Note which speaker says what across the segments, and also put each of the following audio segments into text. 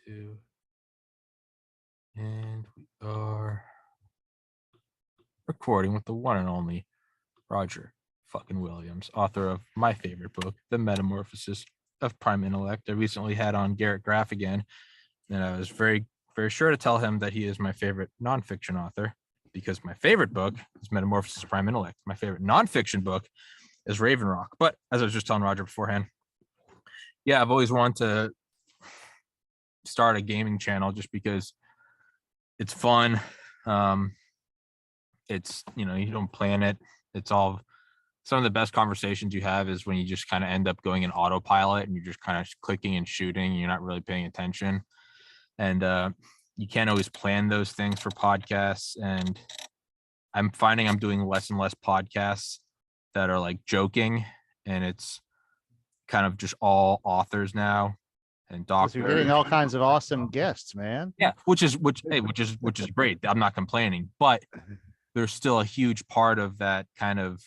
Speaker 1: Two. And we are recording with the one and only Roger fucking Williams, author of my favorite book, The Metamorphosis of Prime Intellect. I recently had on Garrett Graff again, and I was very, very sure to tell him that he is my favorite nonfiction author because my favorite book is Metamorphosis of Prime Intellect. My favorite nonfiction book is Raven Rock. But as I was just telling Roger beforehand, yeah, I've always wanted to start a gaming channel just because it's fun. It's, you don't plan it. It's all some of the best conversations you have is when you just kind of end up going in autopilot and you're just kind of clicking and shooting and you're not really paying attention. And you can't always plan those things for podcasts. And I'm finding I'm doing less and less podcasts that are like joking, and it's kind of just all authors now and doctors.
Speaker 2: You're getting all kinds of awesome guests, man.
Speaker 1: Yeah, which is great. I'm not complaining, but there's still a huge part of that kind of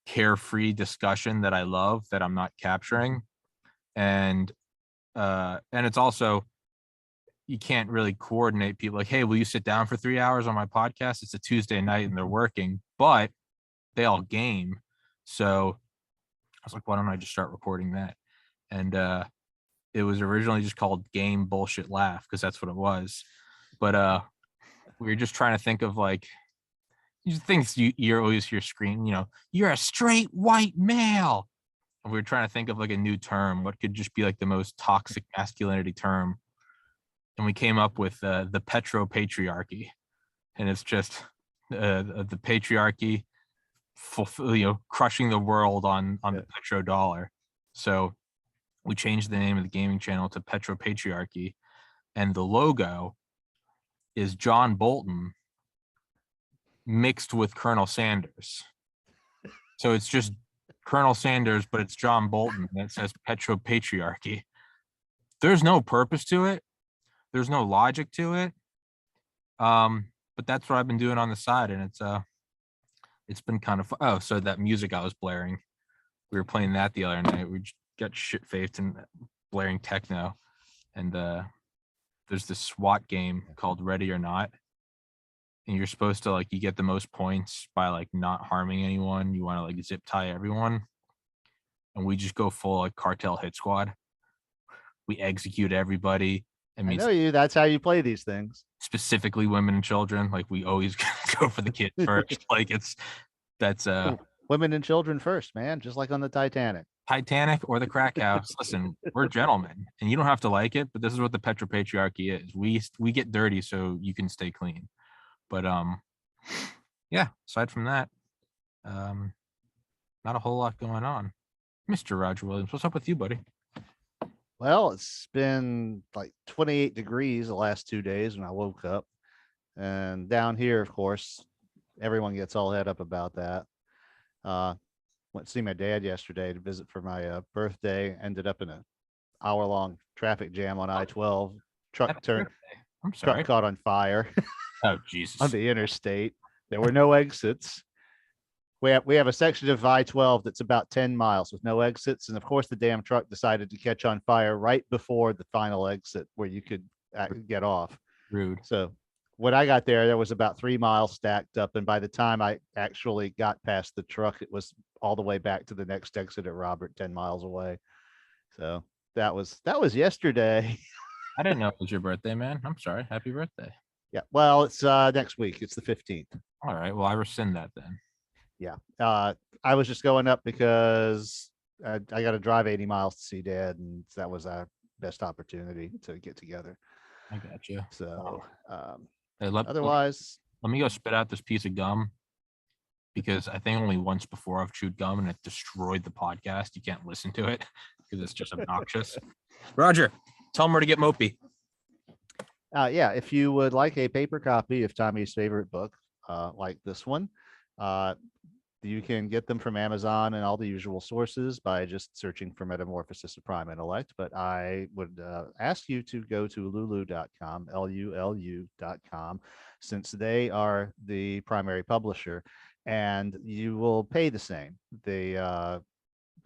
Speaker 1: carefree discussion that I love that I'm not capturing. And it's also, you can't really coordinate people like, hey, will you sit down for 3 hours on my podcast? It's a Tuesday night and they're working, but they all game. So I was like, why don't I just start recording that? And it was originally just called Game Bullshit Laugh because that's what it was. But we were just trying to think of like things you're always hear scream, you're a straight white male. And we were trying to think of like a new term, what could just be like the most toxic masculinity term. And we came up with the petropatriarchy. And it's just the patriarchy crushing the world on the petrodollar. So we changed the name of the gaming channel to Petropatriarchy, and the logo is John Bolton mixed with Colonel Sanders. So it's just Colonel Sanders, but it's John Bolton, and it says Petropatriarchy. There's no purpose to it. There's no logic to it. But that's what I've been doing on the side, and it's been kind of fun. Oh, so that music I was blaring, we were playing that the other night. We got shit-faced and blaring techno, and there's this SWAT game called Ready or Not, and you're supposed to you get the most points by not harming anyone. You want to zip tie everyone, and we just go full cartel hit squad. We execute everybody.
Speaker 2: I know you. That's how you play these things.
Speaker 1: Specifically, women and children. We always go for the kids first. That's
Speaker 2: women and children first, man. Just like on the Titanic
Speaker 1: or the crack house. Listen, we're gentlemen, and you don't have to like it, but this is what the petropatriarchy is. We get dirty so you can stay clean. But yeah. Aside from that, not a whole lot going on. Mr. Roger Williams, what's up with you, buddy?
Speaker 2: Well, it's been 28 degrees the last 2 days when I woke up. And down here, of course, everyone gets all head up about that. Went to see my dad yesterday to visit for my birthday. Ended up in an hour-long traffic jam on I-12. Truck caught on fire.
Speaker 1: Oh, Jesus.
Speaker 2: On the interstate. There were no exits. We have a section of I-12 that's about 10 miles with no exits. And of course, the damn truck decided to catch on fire right before the final exit where you could get off.
Speaker 1: Rude.
Speaker 2: So when I got there was about 3 miles stacked up. And by the time I actually got past the truck, it was all the way back to the next exit at Robert, 10 miles away. So that was yesterday.
Speaker 1: I didn't know it was your birthday, man. I'm sorry. Happy birthday.
Speaker 2: Yeah. Well, it's next week. It's the 15th.
Speaker 1: All right. Well, I rescind that then.
Speaker 2: Yeah. I was just going up because I got to drive 80 miles to see Dad, and that was our best opportunity to get together.
Speaker 1: I got you.
Speaker 2: So
Speaker 1: hey,
Speaker 2: otherwise,
Speaker 1: let me go spit out this piece of gum, because I think only once before I've chewed gum and it destroyed the podcast. You can't listen to it because it's just obnoxious. Roger, tell them where to get Mopey.
Speaker 2: Yeah, if you would like a paper copy of Tommy's favorite book, like this one, you can get them from Amazon and all the usual sources by just searching for Metamorphosis of Prime Intellect. But I would ask you to go to lulu.com, LULU.com, since they are the primary publisher, and you will pay the same.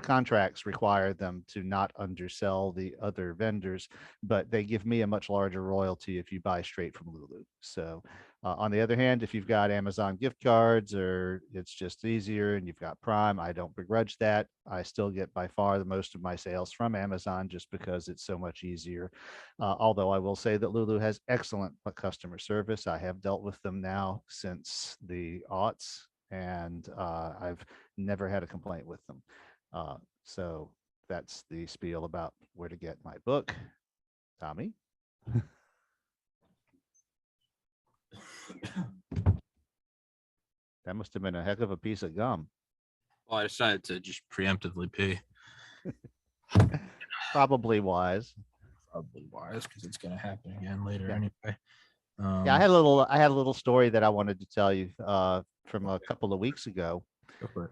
Speaker 2: contracts require them to not undersell the other vendors, but they give me a much larger royalty if you buy straight from Lulu. So on the other hand, if you've got Amazon gift cards or it's just easier and you've got Prime, I don't begrudge that. I still get by far the most of my sales from Amazon just because it's so much easier. Although I will say that Lulu has excellent customer service. I have dealt with them now since the aughts, and I've never had a complaint with them. So that's the spiel about where to get my book. Tommy? That must have been a heck of a piece of gum.
Speaker 1: Well, I decided to just preemptively pee.
Speaker 2: Probably wise.
Speaker 1: Probably wise because it's going to happen again later
Speaker 2: Yeah.
Speaker 1: anyway.
Speaker 2: Yeah, I had a little story that I wanted to tell you from a couple of weeks ago.
Speaker 1: Go for it.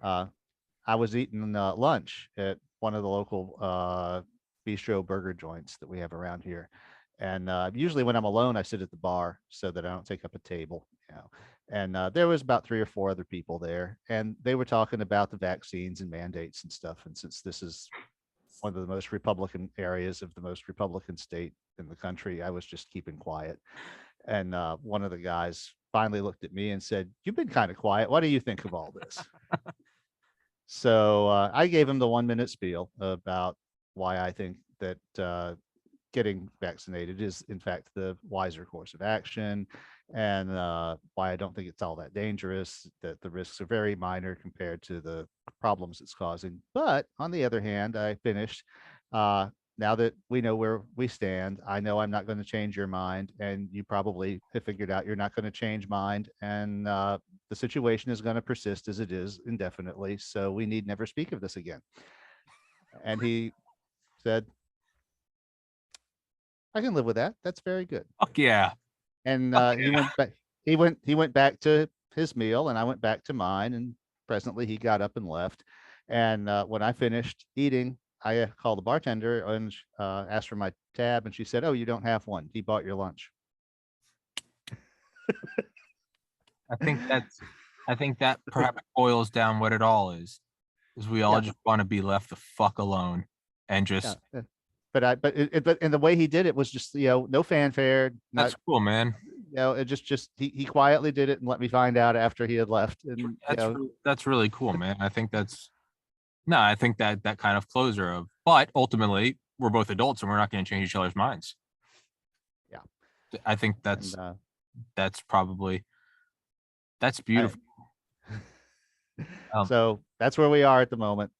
Speaker 2: I was eating lunch at one of the local bistro burger joints that we have around here. And usually when I'm alone, I sit at the bar so that I don't take up a table, you know. And there was about 3 or 4 other people there, and they were talking about the vaccines and mandates and stuff. And since this is one of the most Republican areas of the most Republican state in the country, I was just keeping quiet. And one of the guys finally looked at me and said, "You've been kind of quiet. What do you think of all this?" So I gave him the 1-minute spiel about why I think that getting vaccinated is, in fact, the wiser course of action, and why I don't think it's all that dangerous, that the risks are very minor compared to the problems it's causing. But on the other hand, I finished. Now that we know where we stand, I know I'm not going to change your mind, and you probably have figured out you're not going to change mind, and the situation is going to persist as it is indefinitely. So we need never speak of this again. And he said, "I can live with that. That's very good."
Speaker 1: Fuck yeah.
Speaker 2: And
Speaker 1: Fuck
Speaker 2: he
Speaker 1: yeah.
Speaker 2: went back. He went back to his meal, and I went back to mine. And presently, he got up and left. And when I finished eating, I called the bartender and asked for my tab, and she said, "Oh, you don't have one. He bought your lunch."
Speaker 1: I think that perhaps boils down what it all is we all
Speaker 2: Yeah.
Speaker 1: just want to be left the fuck alone and just
Speaker 2: Yeah. But and the way he did it was just, no fanfare.
Speaker 1: that's
Speaker 2: Not,
Speaker 1: cool, man.
Speaker 2: it just he quietly did it and let me find out after he had left. And
Speaker 1: That's really cool, man. I think I think that kind of closer of, but ultimately we're both adults and we're not going to change each other's minds.
Speaker 2: Yeah.
Speaker 1: I think that's probably beautiful.
Speaker 2: So that's where we are at the moment.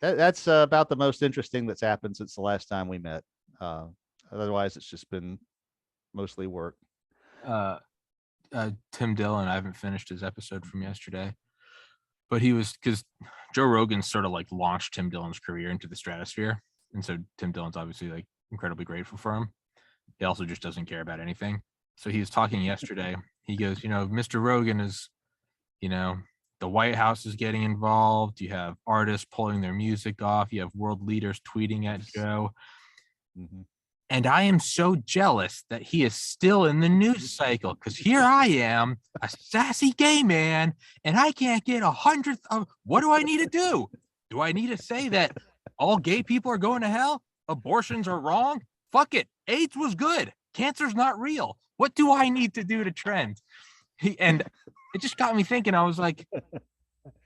Speaker 2: That's about the most interesting that's happened since the last time we met. Otherwise, it's just been mostly work.
Speaker 1: Tim Dillon, I haven't finished his episode from yesterday, but he was, because Joe Rogan sort of like launched Tim Dillon's career into the stratosphere. And so Tim Dillon's obviously like incredibly grateful for him. He also just doesn't care about anything. So he was talking yesterday. He goes, Mr. Rogan is, the White House is getting involved. You have artists pulling their music off. You have world leaders tweeting at Joe.
Speaker 2: Mm-hmm.
Speaker 1: And I am so jealous that he is still in the news cycle, because here I am, a sassy gay man, and I can't get 100th of, what do I need to do? Do I need to say that all gay people are going to hell? Abortions are wrong? Fuck it. AIDS was good. Cancer's not real. What do I need to do to trend? And it just got me thinking. I was like,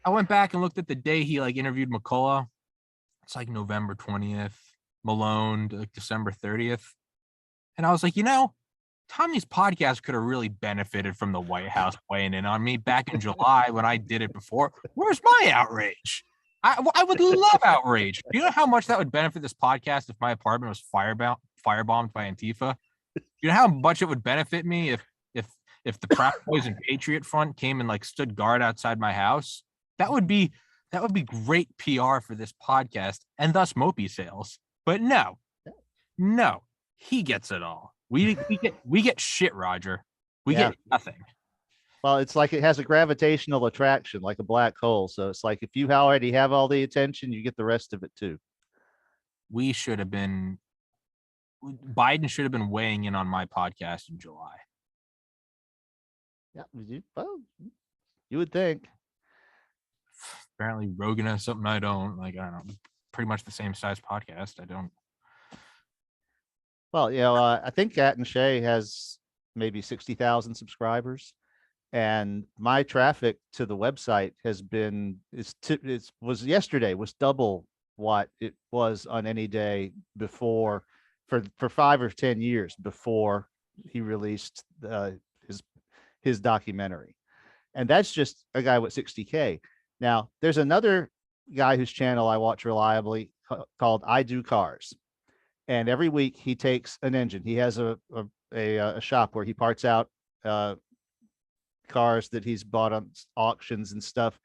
Speaker 1: I went back and looked at the day he like interviewed McCullough. It's like November 20th. Malone, like December 30th. And I was like, Tommy's podcast could have really benefited from the White House weighing in on me back in July when I did it before. Where's my outrage? I would love outrage. Do you know how much that would benefit this podcast if my apartment was firebombed by Antifa? You know how much it would benefit me if the Proud Boys and Patriot Front came and like stood guard outside my house? That would be great PR for this podcast and thus Mopey sales. But no, he gets it all. We get shit, Roger. We get nothing.
Speaker 2: Well, it's like it has a gravitational attraction, like a black hole. So it's like if you already have all the attention, you get the rest of it too.
Speaker 1: Biden should have been weighing in on my podcast in July.
Speaker 2: Yeah, well, you would think.
Speaker 1: Apparently Rogan has something I don't. Like, I don't know, pretty much the same size podcast. I don't.
Speaker 2: Well, I think Cat and Shay has maybe 60,000 subscribers, and my traffic to the website has been was yesterday was double what it was on any day before, for 5 or 10 years before he released his his documentary. And that's just a guy with 60K. Now there's another guy whose channel I watch reliably called I Do Cars, and every week he takes an engine. He has a shop where he parts out uh, cars that he's bought on auctions and stuff,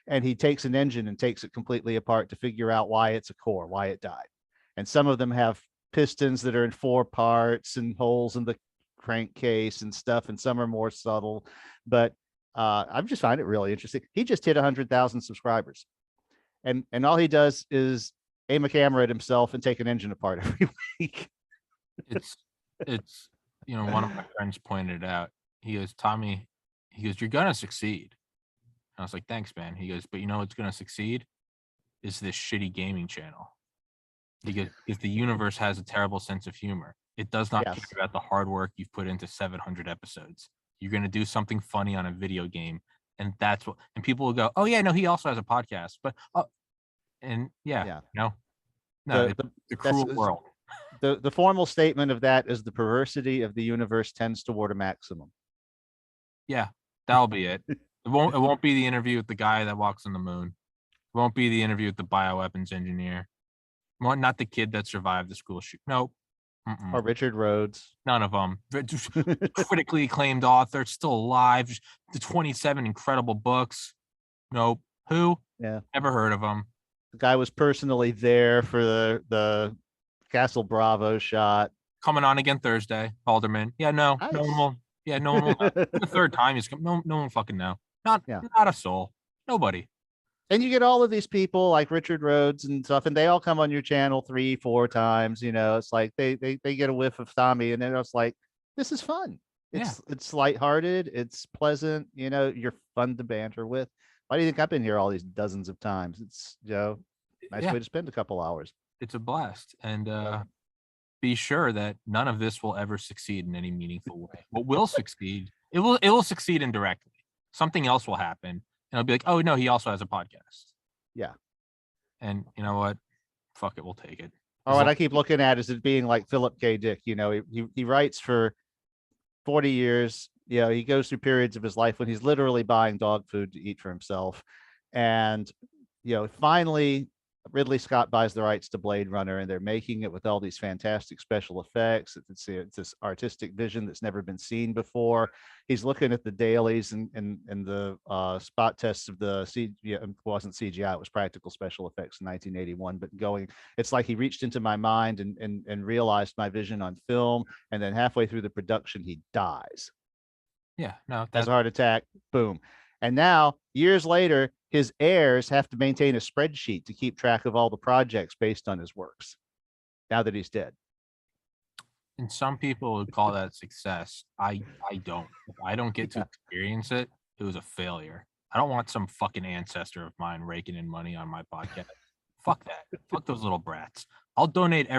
Speaker 2: and he takes an engine and takes it completely apart to figure out why it's a core, why it died. And some of them have pistons that are in 4 parts and holes in the crankcase and stuff, and some are more subtle. But I just find it really interesting. He just hit 100,000 subscribers, and all he does is aim a camera at himself and take an engine apart every week.
Speaker 1: It's one of my friends pointed it out. He goes, Tommy, he goes, you're gonna succeed. And I was like, thanks, man. He goes, but what's gonna succeed is this shitty gaming channel. He goes, if the universe has a terrible sense of humor, it does not care about the hard work you've put into 700 episodes. You're gonna do something funny on a video game, and that's what. And people will go, oh yeah, no, he also has a podcast, but no, it's a cruel world.
Speaker 2: The formal statement of that is the perversity of the universe tends toward a maximum.
Speaker 1: Yeah, that'll be it. It won't be the interview with the guy that walks on the moon. It won't be the interview with the bioweapons engineer. Not the kid that survived the school shoot. Nope.
Speaker 2: Or Richard Rhodes.
Speaker 1: None of them. Critically acclaimed author, still alive. The 27 incredible books. Nope. Who?
Speaker 2: Yeah.
Speaker 1: Never heard of him.
Speaker 2: The guy was personally there for the Castle Bravo shot.
Speaker 1: Coming on again Thursday, Alderman. Yeah, no, nice. No one will. Yeah, no one will know. The third time he's come. No one will fucking know. Not a soul. Nobody.
Speaker 2: And you get all of these people like Richard Rhodes and stuff, and they all come on your channel 3-4 times. It's like they get a whiff of Tommy, and then it's like, this is fun. It's lighthearted. It's pleasant. You're fun to banter with. Why do you think I've been here all these dozens of times? It's nice way to spend a couple hours.
Speaker 1: It's a blast, and be sure that none of this will ever succeed in any meaningful way. What will succeed? It will succeed indirectly. Something else will happen, and I'll be like, oh no, he also has a podcast.
Speaker 2: Yeah.
Speaker 1: And you know what? Fuck it, we'll take it.
Speaker 2: What I keep looking at is it being like Philip K. Dick. He writes for 40 years. He goes through periods of his life when he's literally buying dog food to eat for himself. And, finally Ridley Scott buys the rights to Blade Runner, and they're making it with all these fantastic special effects. It's this artistic vision that's never been seen before. He's looking at the dailies and the spot tests of the it wasn't CGI, it was practical special effects in 1981. But it's like he reached into my mind and realized my vision on film, and then halfway through the production, he dies.
Speaker 1: Yeah, no,
Speaker 2: has a heart attack. Boom. And now, years later, his heirs have to maintain a spreadsheet to keep track of all the projects based on his works, now that he's dead.
Speaker 1: And some people would call that success. I don't. If I don't get to experience it, it was a failure. I don't want some fucking ancestor of mine raking in money on my podcast. Fuck that. Fuck those little brats. I'll donate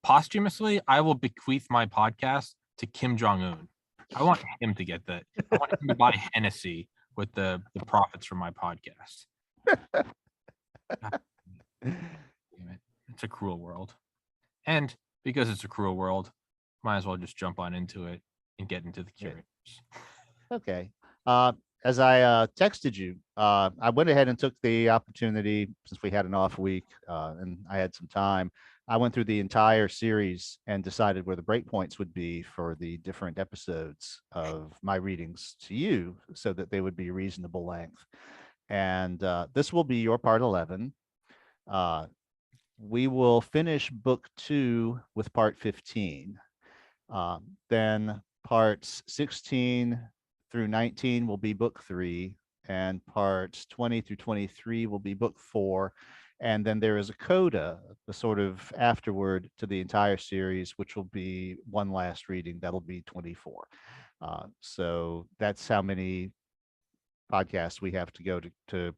Speaker 1: posthumously. I will bequeath my podcast to Kim Jong-un. I want him to get that. I want him to buy Hennessy with the profits from my podcast. Damn it. It's a cruel world. And because it's a cruel world, might as well just jump on into it and get into the Curators.
Speaker 2: Okay. As I texted you, I went ahead and took the opportunity, since we had an off week and I had some time. I went through the entire series and decided where the breakpoints would be for the different episodes of my readings to you, so that they would be reasonable length. And this will be your part 11. We will finish book 2 with part 15. Then parts 16 through 19 will be book 3, and parts 20 through 23 will be book 4. And then there is a coda, the sort of afterward to the entire series, which will be one last reading. That'll be 24. So that's how many podcasts we have to go to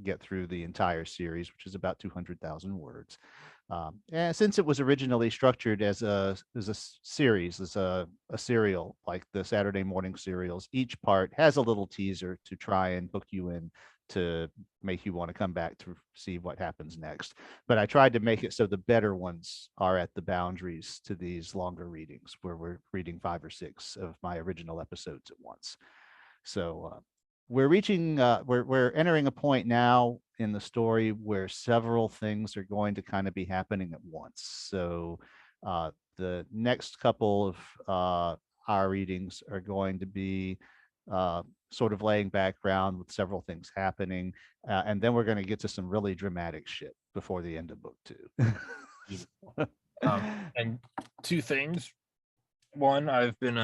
Speaker 2: get through the entire series, which is about 200,000 words. And since it was originally structured as a series, as a serial, like the Saturday morning serials, each part has a little teaser to try and hook you in, to make you want to come back to see what happens next. But I tried to make it so the better ones are at the boundaries to these longer readings, where we're reading 5 or 6 of my original episodes at once. So we're entering a point now in the story where several things are going to kind of be happening at once. So the next couple of our readings are going to be sort of laying background with several things happening, and then we're going to get to some really dramatic shit before the end of book 2.
Speaker 1: Beautiful. And two things. One, I've been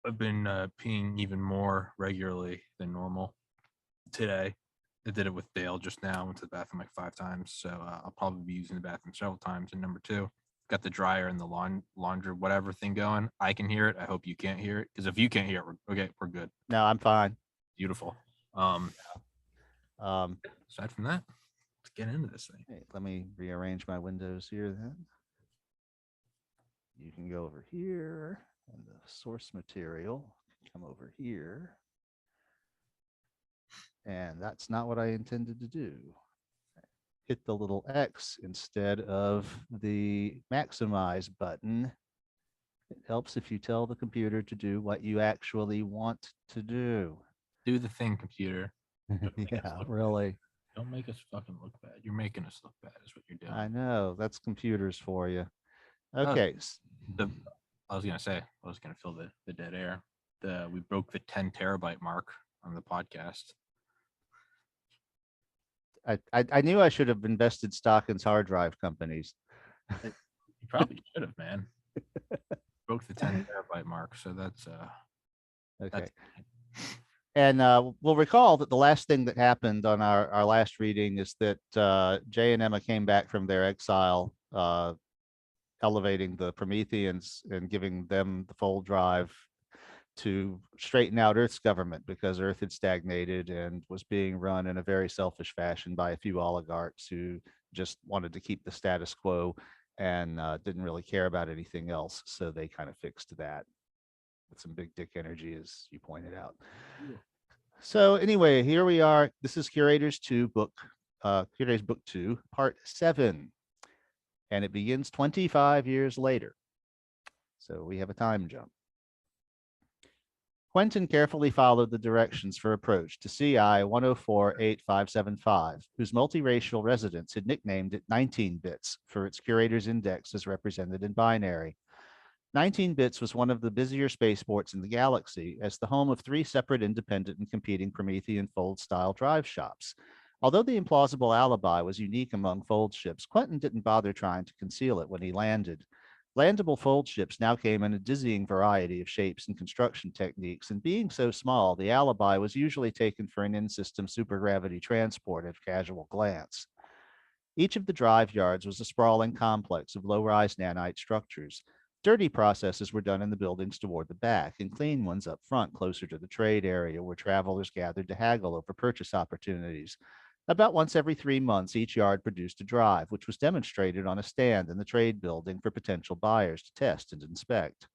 Speaker 1: peeing even more regularly than normal today. I did it with Dale just now. Went to the bathroom like 5 times, so I'll probably be using the bathroom several times. And number 2, got the dryer and the laundry whatever thing going. I can hear it. I hope you can't hear it, because if you can't hear it, we're good.
Speaker 2: No, I'm fine.
Speaker 1: Beautiful.
Speaker 2: Um,
Speaker 1: Aside from that, let's get into this thing.
Speaker 2: hey, let me rearrange my windows here then. You can go over here, and the source material can come over here. And that's not what I intended to do. Hit the little X instead of the maximize button. It helps if you tell the computer to do what you actually want to do.
Speaker 1: Do the thing, computer.
Speaker 2: Yeah, really.
Speaker 1: Don't make us fucking look bad. You're making us look bad is what you're doing.
Speaker 2: I know. That's computers for you. Okay.
Speaker 1: I was gonna fill the dead air. We broke the 10 terabyte mark on the podcast.
Speaker 2: I knew I should have invested stock in hard drive companies.
Speaker 1: You probably should have, man. Broke the 10 terabyte mark, so that's
Speaker 2: okay. And we'll recall that the last thing that happened on our last reading is that Jay and Emma came back from their exile, elevating the Prometheans and giving them the full drive to straighten out Earth's government, because Earth had stagnated and was being run in a very selfish fashion by a few oligarchs who just wanted to keep the status quo and didn't really care about anything else. So they kind of fixed that with some big dick energy, as you pointed out. So anyway, here we are. This is Curators 2 book, Curators book 2, part 7. And it begins 25 years later. So we have a time jump. Quentin carefully followed the directions for approach to CI 1048575, whose multiracial residents had nicknamed it 19 bits for its curator's index as represented in binary. 19 bits was one of the busier spaceports in the galaxy, as the home of 3 separate independent and competing Promethean Fold-style drive shops. Although the implausible alibi was unique among Fold ships, Quentin didn't bother trying to conceal it when he landed. Landable Fold ships now came in a dizzying variety of shapes and construction techniques, and being so small, the alibi was usually taken for an in-system supergravity transport at a casual glance. Each of the drive yards was a sprawling complex of low-rise nanite structures. Dirty processes were done in the buildings toward the back, and clean ones up front, closer to the trade area, where travelers gathered to haggle over purchase opportunities. About once every 3 months, each yard produced a drive, which was demonstrated on a stand in the trade building for potential buyers to test and inspect.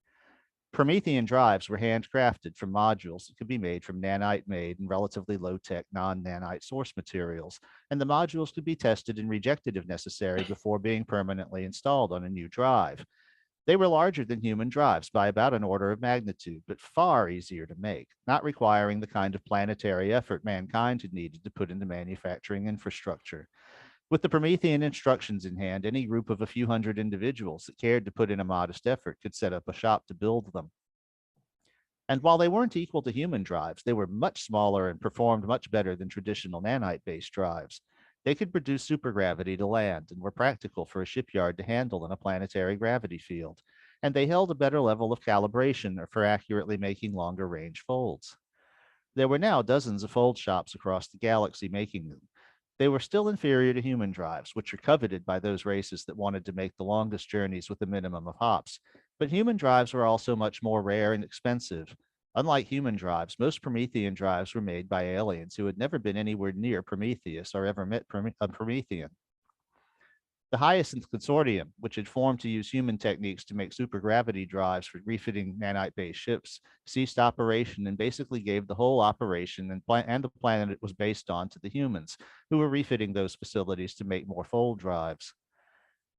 Speaker 2: Promethean drives were handcrafted from modules that could be made from nanite-made and relatively low-tech non-nanite source materials, and the modules could be tested and rejected if necessary before being permanently installed on a new drive. They were larger than human drives by about an order of magnitude, but far easier to make, not requiring the kind of planetary effort mankind had needed to put into manufacturing infrastructure. With the Promethean instructions in hand, any group of a few hundred individuals that cared to put in a modest effort could set up a shop to build them. And while they weren't equal to human drives, they were much smaller and performed much better than traditional nanite-based drives. They could produce supergravity to land and were practical for a shipyard to handle in a planetary gravity field. And they held a better level of calibration for accurately making longer range folds. There were now dozens of fold shops across the galaxy making them. They were still inferior to human drives, which are coveted by those races that wanted to make the longest journeys with a minimum of hops. But human drives were also much more rare and expensive. Unlike human drives, most Promethean drives were made by aliens who had never been anywhere near Prometheus or ever met a Promethean. The Hyacinth Consortium, which had formed to use human techniques to make supergravity drives for refitting nanite-based ships, ceased operation and basically gave the whole operation and the planet it was based on to the humans, who were refitting those facilities to make more fold drives.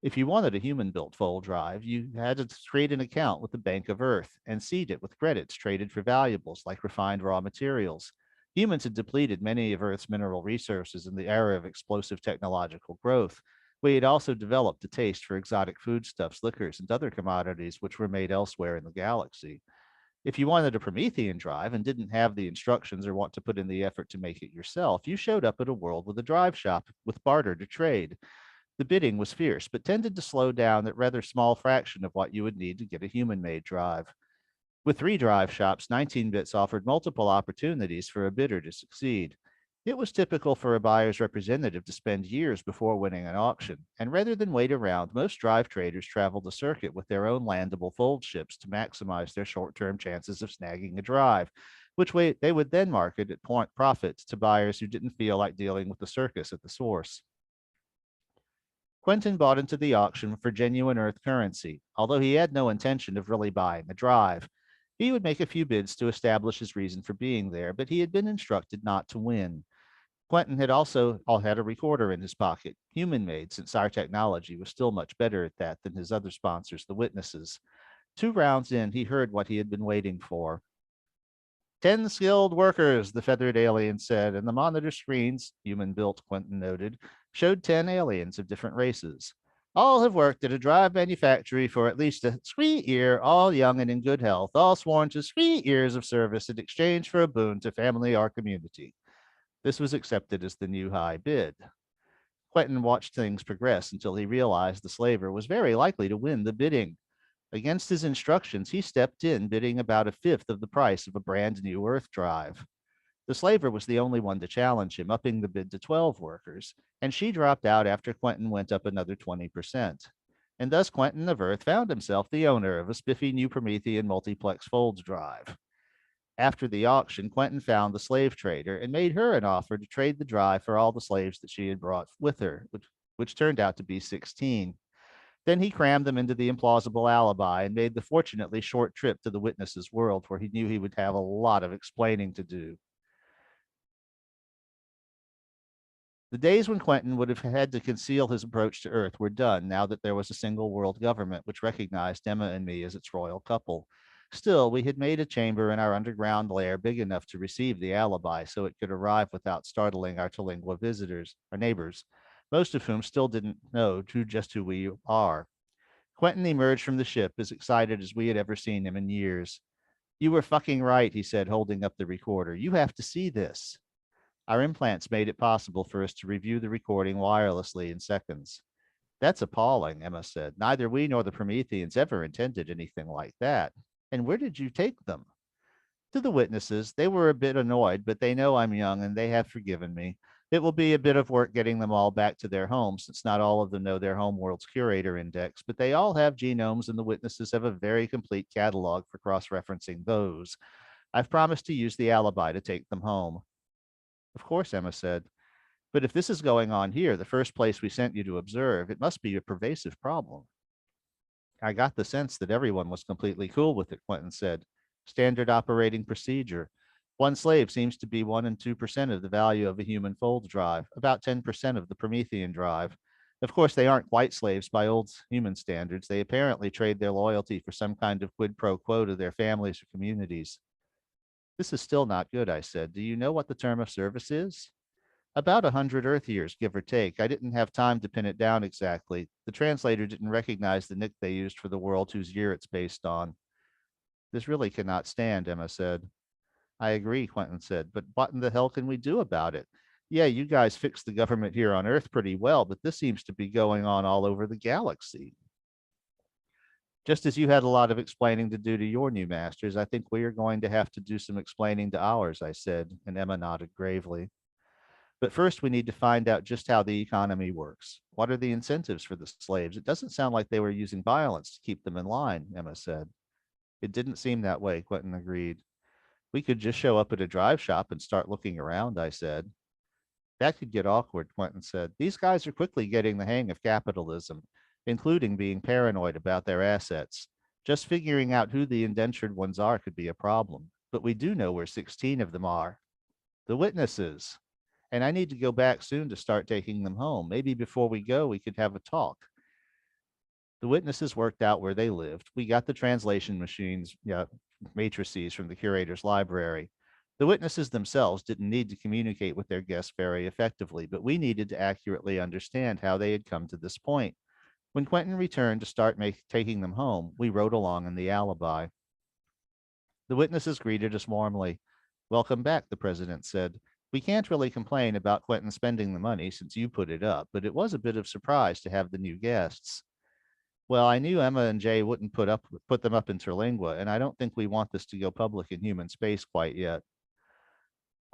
Speaker 2: If you wanted a human-built fold drive, you had to create an account with the Bank of Earth and seed it with credits traded for valuables like refined raw materials. Humans had depleted many of Earth's mineral resources in the era of explosive technological growth. We had also developed a taste for exotic foodstuffs, liquors, and other commodities which were made elsewhere in the galaxy. If you wanted a Promethean drive and didn't have the instructions or want to put in the effort to make it yourself, you showed up at a world with a drive shop with barter to trade. The bidding was fierce, but tended to slow down that rather small fraction of what you would need to get a human-made drive. With 3 drive shops, 19 bits offered multiple opportunities for a bidder to succeed. It was typical for a buyer's representative to spend years before winning an auction, and rather than wait around, most drive traders traveled the circuit with their own landable fold ships to maximize their short-term chances of snagging a drive, which they would then market at point profits to buyers who didn't feel like dealing with the circus at the source. Quentin bought into the auction for genuine Earth currency, although he had no intention of really buying a drive. He would make a few bids to establish his reason for being there, but he had been instructed not to win. Quentin had also had a recorder in his pocket, human made, since our technology was still much better at that than his other sponsors, the witnesses. 2 rounds in, he heard what he had been waiting for. 10 skilled workers, the feathered alien said, and the monitor screens, human built, Quentin noted, showed 10 aliens of different races. All have worked at a drive manufactory for at least a 3 year, all young and in good health, all sworn to 3 years of service in exchange for a boon to family or community. This was accepted as the new high bid. Quentin watched things progress until he realized the slaver was very likely to win the bidding. Against his instructions, he stepped in, bidding about a fifth of the price of a brand new Earth drive. The slaver was the only one to challenge him, upping the bid to 12 workers, and she dropped out after Quentin went up another 20%. And thus Quentin of Earth found himself the owner of a spiffy new Promethean multiplex folds drive. After the auction, Quentin found the slave trader and made her an offer to trade the drive for all the slaves that she had brought with her, which turned out to be 16. Then he crammed them into the implausible alibi and made the fortunately short trip to the witness's world, where he knew he would have a lot of explaining to do. The days when Quentin would have had to conceal his approach to Earth were done now that there was a single world government which recognized Emma and me as its royal couple. Still, we had made a chamber in our underground lair big enough to receive the alibi so it could arrive without startling our Tilingua visitors, our neighbors, most of whom still didn't know just who we are. Quentin emerged from the ship as excited as we had ever seen him in years. You were fucking right, he said, holding up the recorder. You have to see this. Our implants made it possible for us to review the recording wirelessly in seconds. That's appalling, Emma said. Neither we nor the Prometheans ever intended anything like that. And where did you take them? To the witnesses. They were a bit annoyed, but they know I'm young and they have forgiven me. It will be a bit of work getting them all back to their homes, since not all of them know their homeworld's curator index, but they all have genomes and the witnesses have a very complete catalog for cross-referencing those. I've promised to use the alibi to take them home. Of course, Emma said. But if this is going on here, the first place we sent you to observe, it must be a pervasive problem. I got the sense that everyone was completely cool with it, Quentin said. Standard operating procedure. One slave seems to be 1 and 2% of the value of a human fold drive, about 10% of the Promethean drive. Of course, they aren't quite slaves by old human standards. They apparently trade their loyalty for some kind of quid pro quo to their families or communities. This is still not good, I said. Do you know what the term of service is? About 100 Earth years, give or take. I didn't have time to pin it down exactly. The translator didn't recognize the nick they used for the world whose year it's based on. This really cannot stand, Emma said. I agree, Quentin said, but what in the hell can we do about it? Yeah, you guys fixed the government here on Earth pretty well, but this seems to be going on all over the galaxy. Just as you had a lot of explaining to do to your new masters, I think we are going to have to do some explaining to ours, I said, and Emma nodded gravely. But first, we need to find out just how the economy works. What are the incentives for the slaves? It doesn't sound like they were using violence to keep them in line, Emma said. It didn't seem that way, Quentin agreed. We could just show up at a drive shop and start looking around, I said. That could get awkward, Quentin said. These guys are quickly getting the hang of capitalism, including being paranoid about their assets. Just figuring out who the indentured ones are could be a problem, but we do know where 16 of them are. The witnesses. And I need to go back soon to start taking them home. Maybe before we go, we could have a talk. The witnesses worked out where they lived. We got the translation machines, matrices from the curator's library. The witnesses themselves didn't need to communicate with their guests very effectively, but we needed to accurately understand how they had come to this point. When Quentin returned to start taking them home, we rode along in the alibi. The witnesses greeted us warmly. Welcome back, the president said. We can't really complain about Quentin spending the money since you put it up, but it was a bit of surprise to have the new guests. Well, I knew Emma and Jay wouldn't put them up in Terlingua, and I don't think we want this to go public in human space quite yet.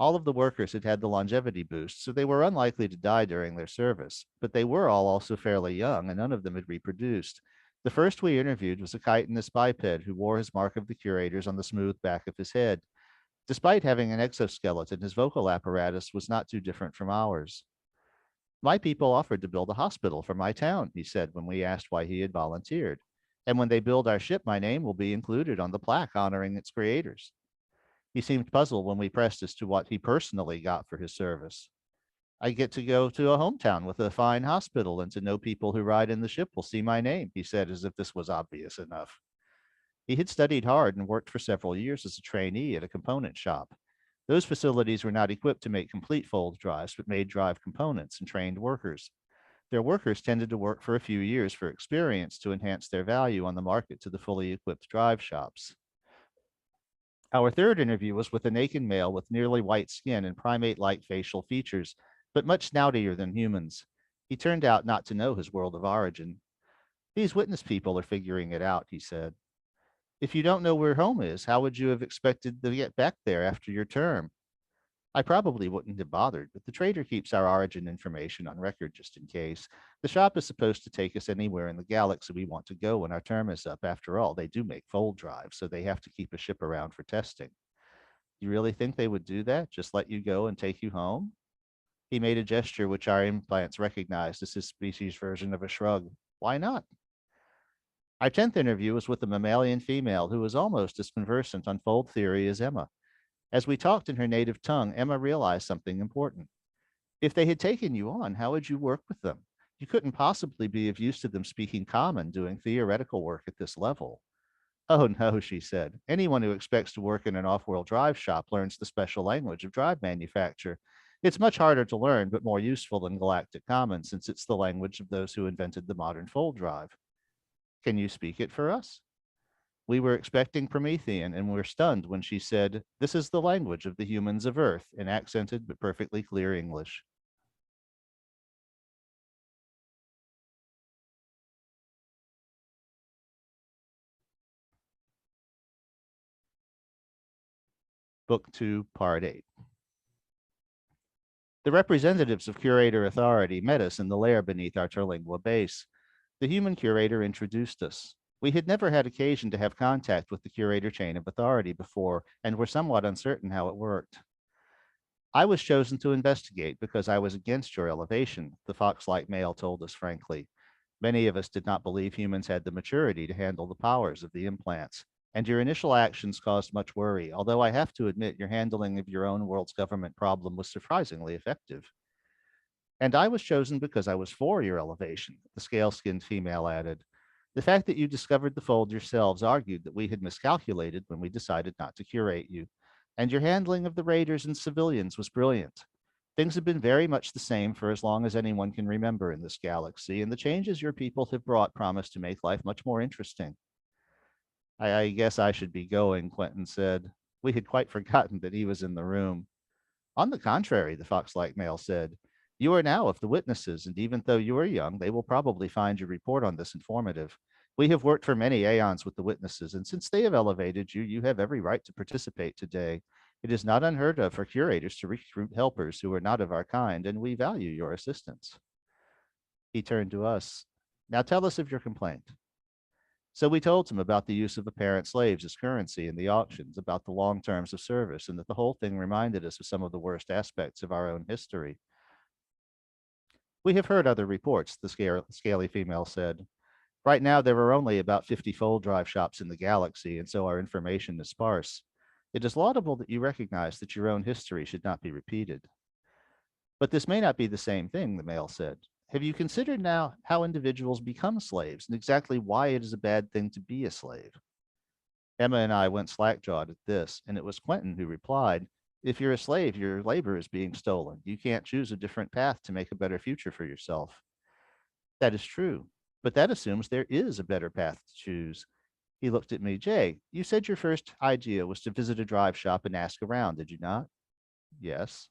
Speaker 2: All of the workers had had the longevity boost, so they were unlikely to die during their service, but they were all also fairly young, and none of them had reproduced. The first we interviewed was a chitinous biped who wore his mark of the curators on the smooth back of his head. Despite having an exoskeleton, his vocal apparatus was not too different from ours. My people offered to build a hospital for my town, he said when we asked why he had volunteered. And when they build our ship, my name will be included on the plaque honoring its creators. He seemed puzzled when we pressed as to what he personally got for his service. I get to go to a hometown with a fine hospital and to know people who ride in the ship will see my name, he said as if this was obvious enough. He had studied hard and worked for several years as a trainee at a component shop. Those facilities were not equipped to make complete fold drives, but made drive components and trained workers. Their workers tended to work for a few years for experience to enhance their value on the market to the fully equipped drive shops. Our third interview was with a naked male with nearly white skin and primate-like facial features, but much snoutier than humans. He turned out not to know his world of origin. These witness people are figuring it out, he said. If you don't know where home is, how would you have expected to get back there after your term? I probably wouldn't have bothered, but the trader keeps our origin information on record just in case. The shop is supposed to take us anywhere in the galaxy we want to go when our term is up. After all, they do make fold drives, so they have to keep a ship around for testing. You really think they would do that? Just let you go and take you home? He made a gesture which our implants recognized as his species version of a shrug. Why not? Our 10th interview was with a mammalian female who was almost as conversant on fold theory as Emma. As we talked in her native tongue, Emma realized something important. If they had taken you on, how would you work with them? You couldn't possibly be of use to them speaking common, doing theoretical work at this level. Oh, no, she said. Anyone who expects to work in an off-world drive shop learns the special language of drive manufacture. It's much harder to learn, but more useful than Galactic Common, since it's the language of those who invented the modern fold drive. Can you speak it for us? We were expecting Promethean and were stunned when she said, This is the language of the humans of Earth, in accented but perfectly clear English. Book 2, Part 8. The representatives of Curator Authority met us in the lair beneath our Terlingua base. The human curator introduced us. We had never had occasion to have contact with the curator chain of authority before and were somewhat uncertain how it worked. I was chosen to investigate because I was against your elevation, the fox-like male told us frankly. Many of us did not believe humans had the maturity to handle the powers of the implants, and your initial actions caused much worry, although I have to admit your handling of your own world's government problem was surprisingly effective. And I was chosen because I was for your elevation, the scale-skinned female added. The fact that you discovered the fold yourselves argued that we had miscalculated when we decided not to curate you, and your handling of the raiders and civilians was brilliant. Things have been very much the same for as long as anyone can remember in this galaxy, and the changes your people have brought promise to make life much more interesting. I guess I should be going, Quentin said. We had quite forgotten that he was in the room. On the contrary, the fox-like male said, you are now of the witnesses, and even though you are young, they will probably find your report on this informative. We have worked for many aeons with the witnesses, and since they have elevated you, you have every right to participate today. It is not unheard of for curators to recruit helpers who are not of our kind, and we value your assistance. He turned to us. Now tell us of your complaint. So we told him about the use of apparent slaves as currency in the auctions, about the long terms of service, and that the whole thing reminded us of some of the worst aspects of our own history. We have heard other reports, the scaly female said. Right now, there are only about 50 fold drive shops in the galaxy, and so our information is sparse. It is laudable that you recognize that your own history should not be repeated. But this may not be the same thing, the male said. Have you considered now how individuals become slaves and exactly why it is a bad thing to be a slave? Emma and I went slack-jawed at this, and it was Quentin who replied, if you're a slave, your labor is being stolen. You can't choose a different path to make a better future for yourself. That is true, but that assumes there is a better path to choose. He looked at me. Jay, you said your first idea was to visit a drive shop and ask around, did you not? Yes.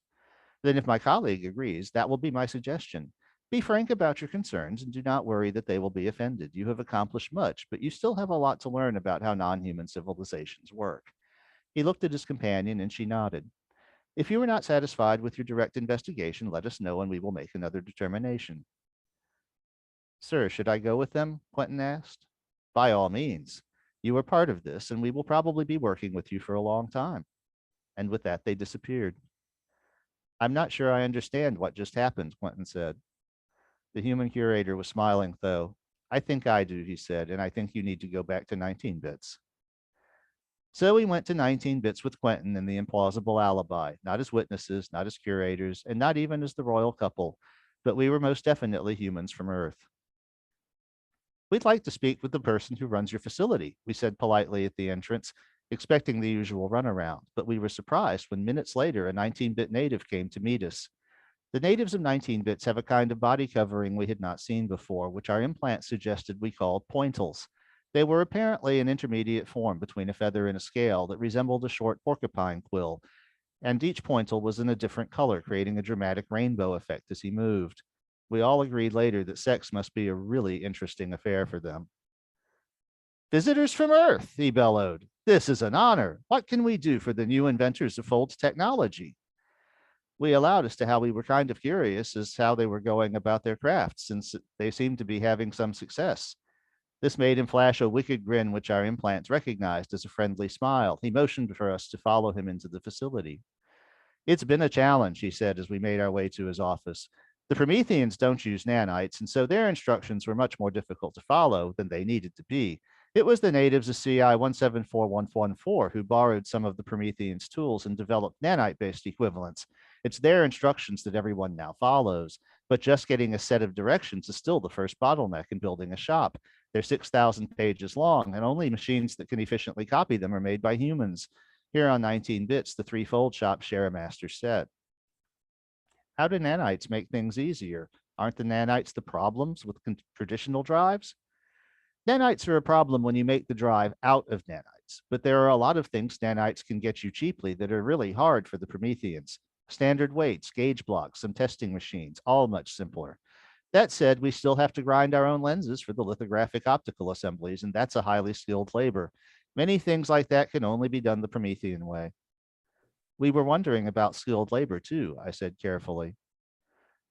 Speaker 2: Then, if my colleague agrees, that will be my suggestion. Be frank about your concerns and do not worry that they will be offended. You have accomplished much, but you still have a lot to learn about how non human civilizations work. He looked at his companion and she nodded. If you are not satisfied with your direct investigation, let us know and we will make another determination. Sir, should I go with them? Quentin asked. By all means. You are part of this, and we will probably be working with you for a long time. And with that, they disappeared. I'm not sure I understand what just happened, Quentin said. The human curator was smiling, though. I think I do, he said, and I think you need to go back to 19 bits. So we went to 19 bits with Quentin and the implausible alibi, not as witnesses, not as curators, and not even as the royal couple, but we were most definitely humans from Earth. We'd like to speak with the person who runs your facility, we said politely at the entrance, expecting the usual runaround, but we were surprised when minutes later a 19-bit native came to meet us. The natives of 19 bits have a kind of body covering we had not seen before, which our implants suggested we called pointils. They were apparently an intermediate form between a feather and a scale that resembled a short porcupine quill, and each pointil was in a different color, creating a dramatic rainbow effect as he moved. We all agreed later that sex must be a really interesting affair for them. Visitors from Earth, he bellowed. This is an honor. What can we do for the new inventors of Fold's technology? We allowed as to how we were kind of curious as how they were going about their craft, since they seemed to be having some success. This made him flash a wicked grin, which our implants recognized as a friendly smile. He motioned for us to follow him into the facility. It's been a challenge, he said as we made our way to his office. The Prometheans don't use nanites, and so their instructions were much more difficult to follow than they needed to be. It was the natives of CI 174114 who borrowed some of the Prometheans' tools and developed nanite-based equivalents. It's their instructions that everyone now follows, but just getting a set of directions is still the first bottleneck in building a shop. They're 6,000 pages long, and only machines that can efficiently copy them are made by humans. Here on 19 bits, the three-fold shops share a master set. How do nanites make things easier? Aren't the nanites the problems with traditional drives? Nanites are a problem when you make the drive out of nanites, but there are a lot of things nanites can get you cheaply that are really hard for the Prometheans. Standard weights, gauge blocks, some testing machines, all much simpler. That said, we still have to grind our own lenses for the lithographic optical assemblies, and that's a highly skilled labor. Many things like that can only be done the Promethean way. We were wondering about skilled labor too, I said carefully.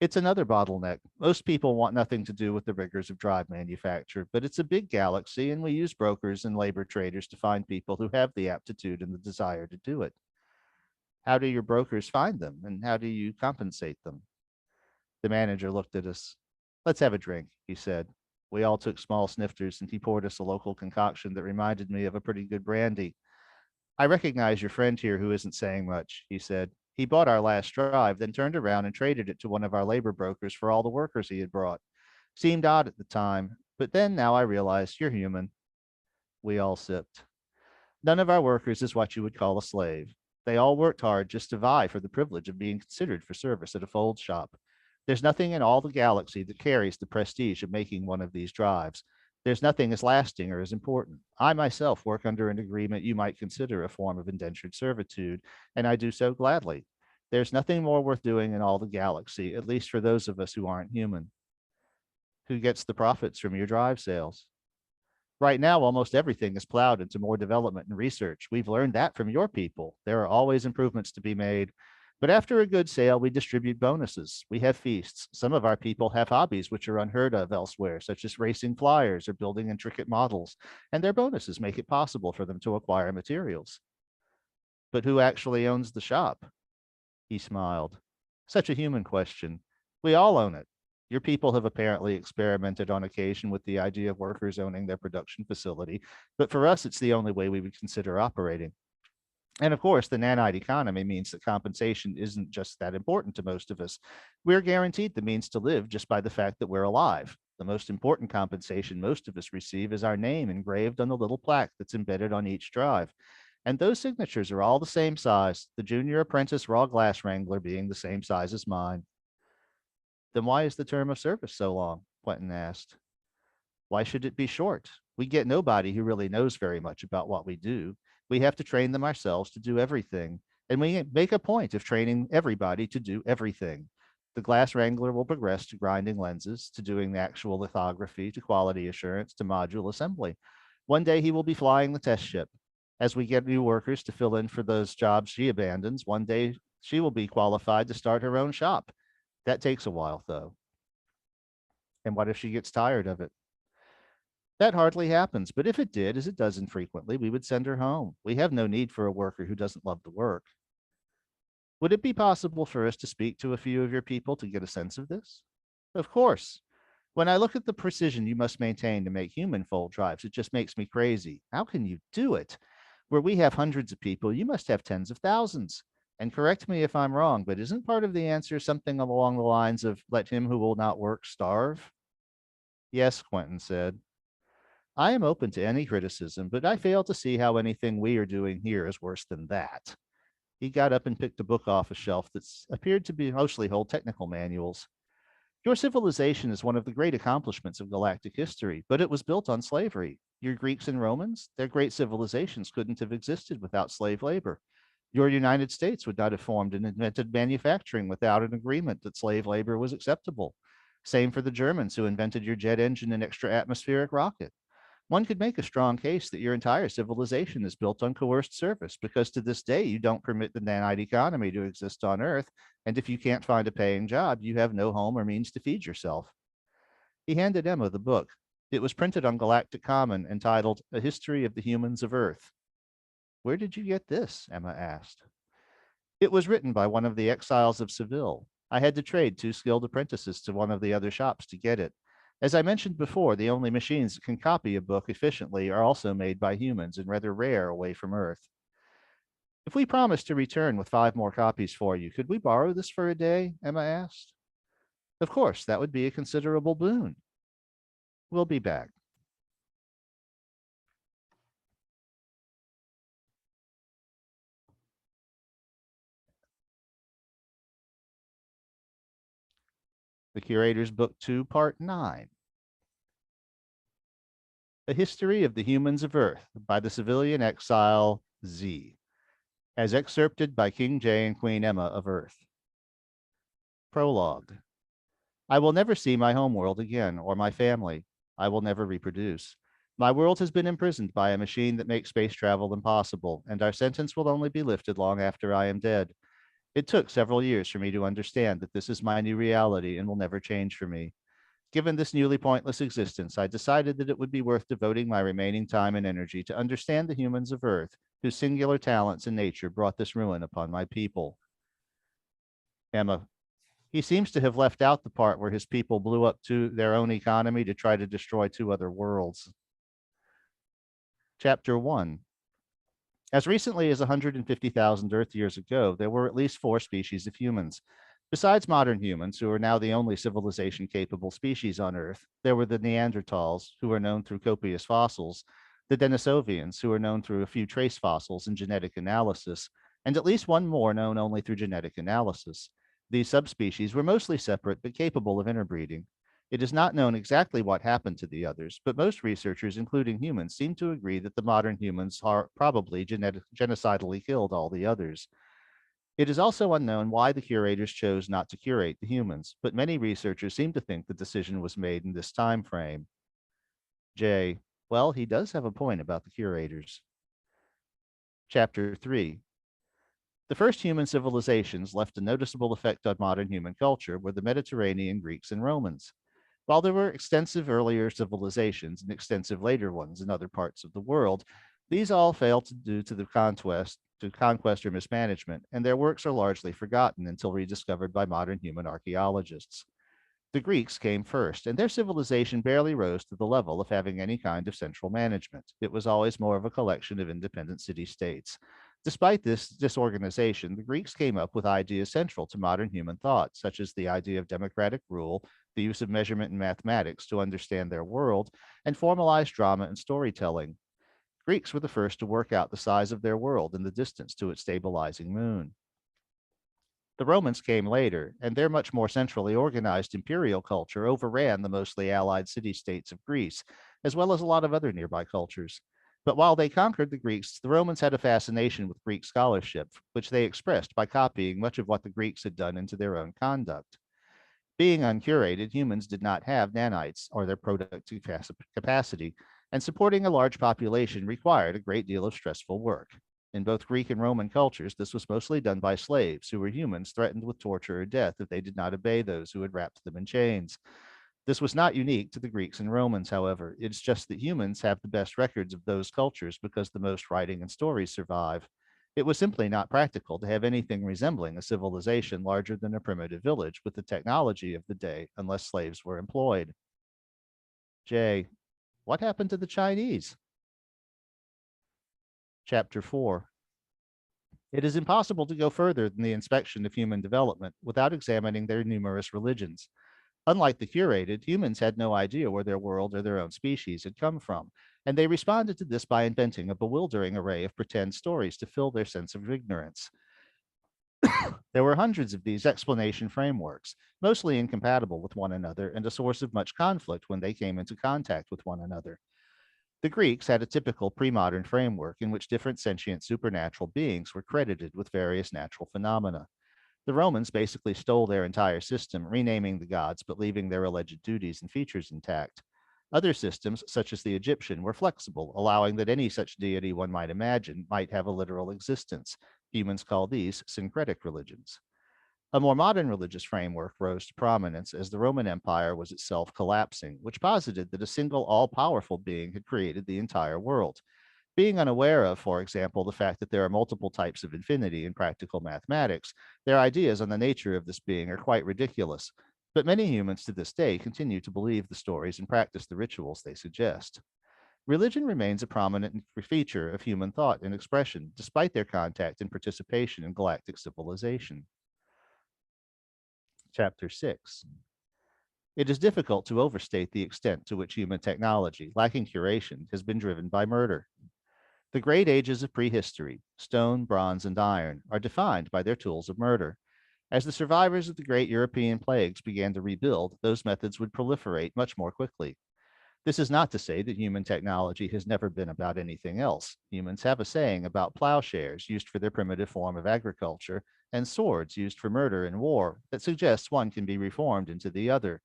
Speaker 2: It's another bottleneck. Most people want nothing to do with the rigors of drive manufacture, but it's a big galaxy and we use brokers and labor traders to find people who have the aptitude and the desire to do it. How do your brokers find them and how do you compensate them? The manager looked at us. Let's have a drink, he said. We all took small snifters and he poured us a local concoction that reminded me of a pretty good brandy. I recognize your friend here who isn't saying much, he said. He bought our last drive, then turned around and traded it to one of our labor brokers for all the workers he had brought. Seemed odd at the time, but then now I realize you're human. We all sipped. None of our workers is what you would call a slave. They all worked hard just to vie for the privilege of being considered for service at a fold shop. There's nothing in all the galaxy that carries the prestige of making one of these drives. There's nothing as lasting or as important. I myself work under an agreement you might consider a form of indentured servitude, and I do so gladly. There's nothing more worth doing in all the galaxy, at least for those of us who aren't human. Who gets the profits from your drive sales? Right now, almost everything is plowed into more development and research. We've learned that from your people. There are always improvements to be made. But after a good sale, we distribute bonuses. We have feasts. Some of our people have hobbies which are unheard of elsewhere, such as racing flyers or building intricate models, and their bonuses make it possible for them to acquire materials. But who actually owns the shop? He smiled. Such a human question. We all own it. Your people have apparently experimented on occasion with the idea of workers owning their production facility, but for us, it's the only way we would consider operating. And of course, the nanite economy means that compensation isn't just that important to most of us. We're guaranteed the means to live just by the fact that we're alive. The most important compensation most of us receive is our name engraved on the little plaque that's embedded on each drive. And those signatures are all the same size, the junior apprentice raw glass wrangler being the same size as mine. Then why is the term of service so long? Quentin asked. Why should it be short? We get nobody who really knows very much about what we do. We have to train them ourselves to do everything. And we make a point of training everybody to do everything. The glass wrangler will progress to grinding lenses, to doing the actual lithography, to quality assurance, to module assembly. One day he will be flying the test ship. As we get new workers to fill in for those jobs she abandons, one day she will be qualified to start her own shop. That takes a while, though. And what if she gets tired of it? That hardly happens, but if it did, as it does infrequently, we would send her home. We have no need for a worker who doesn't love the work. Would it be possible for us to speak to a few of your people to get a sense of this? Of course. When I look at the precision you must maintain to make human fold drives, it just makes me crazy. How can you do it? Where we have hundreds of people, you must have tens of thousands. And correct me if I'm wrong, but isn't part of the answer something along the lines of let him who will not work starve? Yes, Quentin said. I am open to any criticism, but I fail to see how anything we are doing here is worse than that. He got up and picked a book off a shelf that appeared to be mostly hold technical manuals. Your civilization is one of the great accomplishments of galactic history, but it was built on slavery. Your Greeks and Romans, their great civilizations couldn't have existed without slave labor. Your United States would not have formed and invented manufacturing without an agreement that slave labor was acceptable. Same for the Germans who invented your jet engine and extra atmospheric rocket. One could make a strong case that your entire civilization is built on coerced service because to this day you don't permit the nanite economy to exist on Earth, and if you can't find a paying job, you have no home or means to feed yourself. He handed Emma the book. It was printed on Galactic Common, entitled A History of the Humans of Earth. Where did you get this? Emma asked. It was written by one of the exiles of Seville. I had to trade 2 skilled apprentices to one of the other shops to get it. As I mentioned before, the only machines that can copy a book efficiently are also made by humans and rather rare away from Earth. If we promise to return with 5 more copies for you, could we borrow this for a day? Emma asked. Of course, that would be a considerable boon. We'll be back. The Curators, Book 2, Part 9. A History of the Humans of Earth by the Civilian Exile Z, as excerpted by King J and Queen Emma of Earth. Prologue. I will never see my homeworld again, or my family. I will never reproduce. My world has been imprisoned by a machine that makes space travel impossible, and our sentence will only be lifted long after I am dead. It took several years for me to understand that this is my new reality and will never change for me. Given this newly pointless existence, I decided that it would be worth devoting my remaining time and energy to understand the humans of Earth, whose singular talents and nature brought this ruin upon my people. Emma, he seems to have left out the part where his people blew up to their own economy to try to destroy 2 other worlds. Chapter 1. As recently as 150,000 Earth years ago, there were at least 4 species of humans. Besides modern humans, who are now the only civilization-capable species on Earth, there were the Neanderthals, who are known through copious fossils, the Denisovians, who are known through a few trace fossils and genetic analysis, and at least one more known only through genetic analysis. These subspecies were mostly separate but capable of interbreeding. It is not known exactly what happened to the others, but most researchers, including humans, seem to agree that the modern humans are probably genocidally killed all the others. It is also unknown why the curators chose not to curate the humans, but many researchers seem to think the decision was made in this time frame. J. Well, he does have a point about the curators. Chapter 3. The first human civilizations left a noticeable effect on modern human culture were the Mediterranean Greeks and Romans. While there were extensive earlier civilizations and extensive later ones in other parts of the world, these all failed due to the conquest or mismanagement, and their works are largely forgotten until rediscovered by modern human archaeologists. The Greeks came first, and their civilization barely rose to the level of having any kind of central management. It was always more of a collection of independent city states. Despite this disorganization, the Greeks came up with ideas central to modern human thought, such as the idea of democratic rule, the use of measurement and mathematics to understand their world, and formalized drama and storytelling. Greeks were the first to work out the size of their world and the distance to its stabilizing moon. The Romans came later, and their much more centrally organized imperial culture overran the mostly allied city states of Greece, as well as a lot of other nearby cultures. But while they conquered the Greeks, the Romans had a fascination with Greek scholarship, which they expressed by copying much of what the Greeks had done into their own conduct. Being uncurated, humans did not have nanites or their productive capacity, and supporting a large population required a great deal of stressful work. In both Greek and Roman cultures, this was mostly done by slaves who were humans threatened with torture or death if they did not obey those who had wrapped them in chains. This was not unique to the Greeks and Romans, however. It's just that humans have the best records of those cultures because the most writing and stories survive. It was simply not practical to have anything resembling a civilization larger than a primitive village with the technology of the day unless slaves were employed. J. What happened to the Chinese? Chapter 4. It is impossible to go further than the inspection of human development without examining their numerous religions. Unlike the curated, humans had no idea where their world or their own species had come from, and they responded to this by inventing a bewildering array of pretend stories to fill their sense of ignorance. There were hundreds of these explanation frameworks, mostly incompatible with one another and a source of much conflict when they came into contact with one another. The Greeks had a typical pre modern framework in which different sentient supernatural beings were credited with various natural phenomena. The Romans basically stole their entire system, renaming the gods but leaving their alleged duties and features intact. Other systems, such as the Egyptian, were flexible, allowing that any such deity one might imagine might have a literal existence. Humans call these syncretic religions. A more modern religious framework rose to prominence as the Roman Empire was itself collapsing, which posited that a single all powerful being had created the entire world. Being unaware of, for example, the fact that there are multiple types of infinity in practical mathematics, their ideas on the nature of this being are quite ridiculous. But many humans to this day continue to believe the stories and practice the rituals they suggest. Religion remains a prominent feature of human thought and expression, despite their contact and participation in galactic civilization. Chapter 6. It is difficult to overstate the extent to which human technology, lacking curation, has been driven by murder. The great ages of prehistory, stone, bronze, and iron, are defined by their tools of murder. As the survivors of the great European plagues began to rebuild, those methods would proliferate much more quickly. This is not to say that human technology has never been about anything else. Humans have a saying about plowshares used for their primitive form of agriculture and swords used for murder and war that suggests one can be reformed into the other.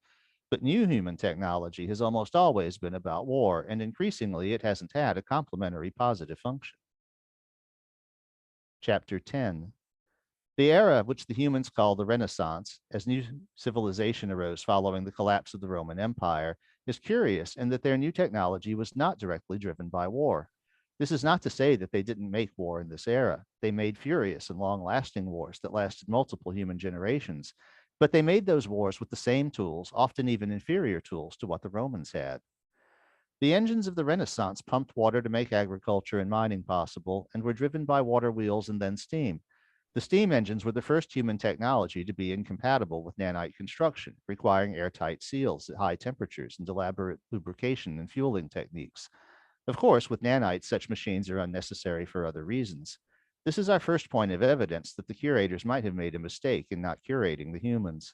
Speaker 2: But new human technology has almost always been about war, and increasingly it hasn't had a complementary positive function. Chapter 10. The era which the humans call the Renaissance, as new civilization arose following the collapse of the Roman Empire, is curious in that their new technology was not directly driven by war. This is not to say that they didn't make war in this era. They made furious and long lasting wars that lasted multiple human generations, but they made those wars with the same tools, often even inferior tools to what the Romans had. The engines of the Renaissance pumped water to make agriculture and mining possible and were driven by water wheels and then steam. The steam engines were the first human technology to be incompatible with nanite construction, requiring airtight seals at high temperatures and elaborate lubrication and fueling techniques. Of course, with nanites, such machines are unnecessary for other reasons. This is our first point of evidence that the curators might have made a mistake in not curating the humans.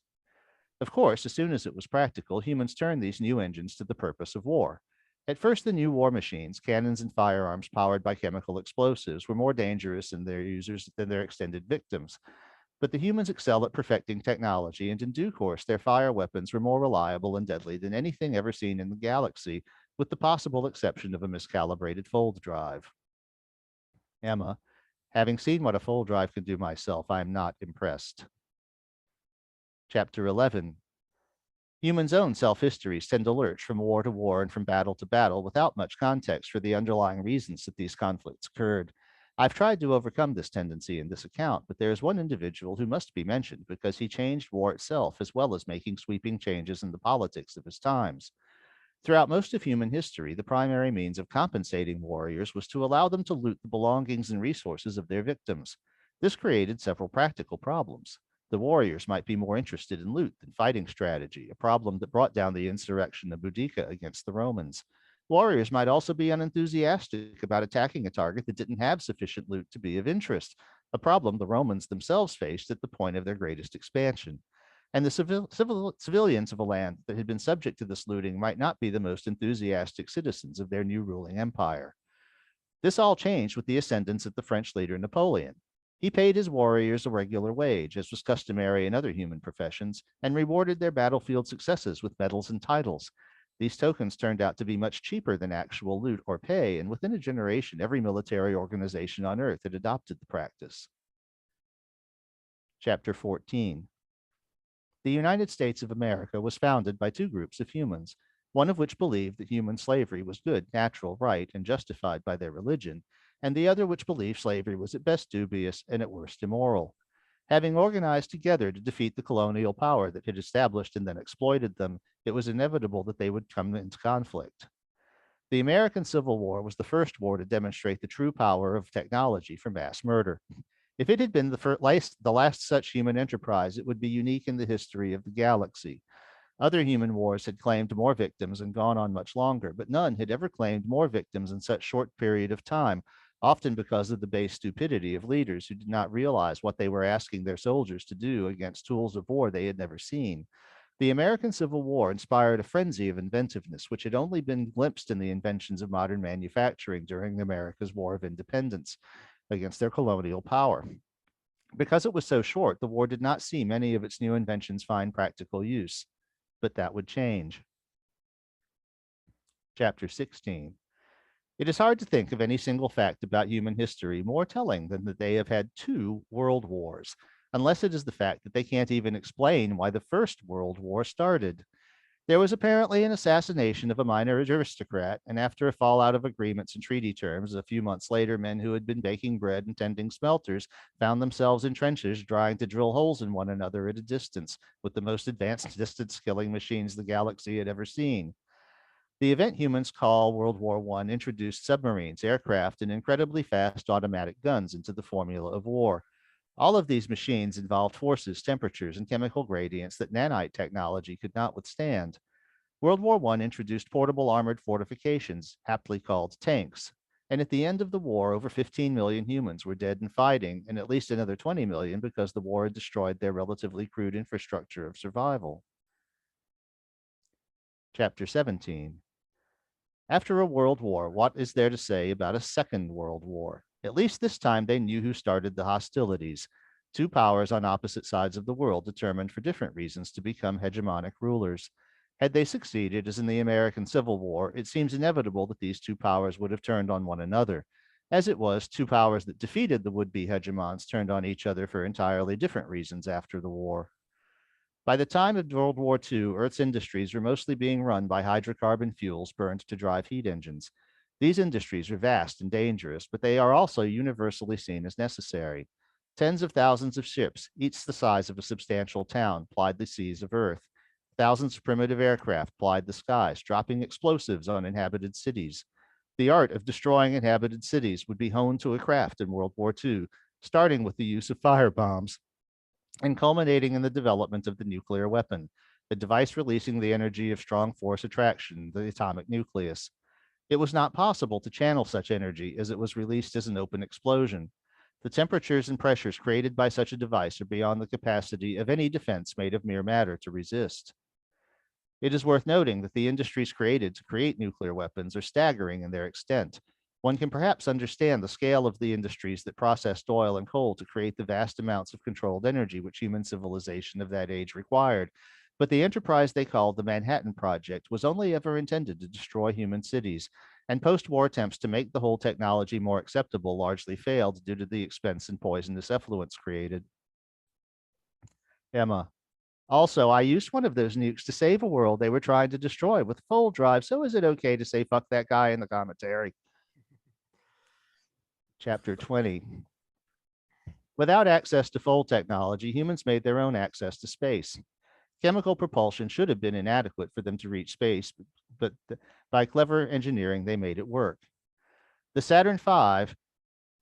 Speaker 2: Of course, as soon as it was practical, humans turned these new engines to the purpose of war. At first, the new war machines, cannons and firearms powered by chemical explosives, were more dangerous in their users than their extended victims. But the humans excel at perfecting technology, and in due course, their fire weapons were more reliable and deadly than anything ever seen in the galaxy, with the possible exception of a miscalibrated fold drive. Emma, Having seen what a full drive can do myself, I am not impressed. Chapter 11. Humans' own self-histories tend to lurch from war to war and from battle to battle without much context for the underlying reasons that these conflicts occurred. I've tried to overcome this tendency in this account, but there is one individual who must be mentioned because he changed war itself as well as making sweeping changes in the politics of his times. Throughout most of human history, the primary means of compensating warriors was to allow them to loot the belongings and resources of their victims. This created several practical problems. The warriors might be more interested in loot than fighting strategy, a problem that brought down the insurrection of Boudica against the Romans. Warriors might also be unenthusiastic about attacking a target that didn't have sufficient loot to be of interest, a problem the Romans themselves faced at the point of their greatest expansion. And the civilians of a land that had been subject to this looting might not be the most enthusiastic citizens of their new ruling empire. This all changed with the ascendance of the French leader Napoleon. He paid his warriors a regular wage, as was customary in other human professions, and rewarded their battlefield successes with medals and titles. These tokens turned out to be much cheaper than actual loot or pay, and within a generation, every military organization on Earth had adopted the practice. Chapter 14. The United States of America was founded by two groups of humans, one of which believed that human slavery was good, natural, right, and justified by their religion, and the other which believed slavery was at best dubious and at worst immoral. Having organized together to defeat the colonial power that had established and then exploited them, it was inevitable that they would come into conflict. The American Civil War was the first war to demonstrate the true power of technology for mass murder. If it had been the last such human enterprise, it would be unique in the history of the galaxy. Other human wars had claimed more victims and gone on much longer, but none had ever claimed more victims in such short period of time, often because of the base stupidity of leaders who did not realize what they were asking their soldiers to do against tools of war they had never seen. The American Civil War inspired a frenzy of inventiveness, which had only been glimpsed in the inventions of modern manufacturing during America's War of Independence against their colonial power. Because it was so short, the war did not see many of its new inventions find practical use, but that would change. Chapter 16. It is hard to think of any single fact about human history more telling than that they have had two world wars, unless it is the fact that they can't even explain why the First World War started. There was apparently an assassination of a minor aristocrat, and after a fallout of agreements and treaty terms, a few months later, men who had been baking bread and tending smelters found themselves in trenches trying to drill holes in one another at a distance with the most advanced distance killing machines the galaxy had ever seen. The event humans call World War I introduced submarines, aircraft, and incredibly fast automatic guns into the formula of war. All of these machines involved forces, temperatures, and chemical gradients that nanite technology could not withstand. World War I introduced portable armored fortifications, aptly called tanks. And at the end of the war, over 15 million humans were dead and fighting, and at least another 20 million because the war had destroyed their relatively crude infrastructure of survival. Chapter 17. After a world war, what is there to say about a second world war? At least this time they knew who started the hostilities. Two powers on opposite sides of the world determined for different reasons to become hegemonic rulers. Had they succeeded, as in the American Civil War, it seems inevitable that these two powers would have turned on one another. As it was, two powers that defeated the would be hegemons turned on each other for entirely different reasons after the war. By the time of World War II, Earth's industries were mostly being run by hydrocarbon fuels burned to drive heat engines. These industries are vast and dangerous, but they are also universally seen as necessary. Tens of thousands of ships, each the size of a substantial town, plied the seas of Earth. Thousands of primitive aircraft plied the skies, dropping explosives on inhabited cities. The art of destroying inhabited cities would be honed to a craft in World War II, starting with the use of firebombs and culminating in the development of the nuclear weapon, a device releasing the energy of strong force attraction, the atomic nucleus. It was not possible to channel such energy as it was released as an open explosion. The temperatures and pressures created by such a device are beyond the capacity of any defense made of mere matter to resist. It is worth noting that the industries created to create nuclear weapons are staggering in their extent. One can perhaps understand the scale of the industries that processed oil and coal to create the vast amounts of controlled energy which human civilization of that age required. But the enterprise they called the Manhattan Project was only ever intended to destroy human cities. and post-war attempts to make the whole technology more acceptable largely failed due to the expense and poisonous effluents created. Emma, also, I used one of those nukes to save a world they were trying to destroy with full drive, so is it okay to say fuck that guy in the commentary? Chapter 20. Without access to full technology, humans made their own access to space. Chemical propulsion should have been inadequate for them to reach space, but by clever engineering, they made it work. The Saturn V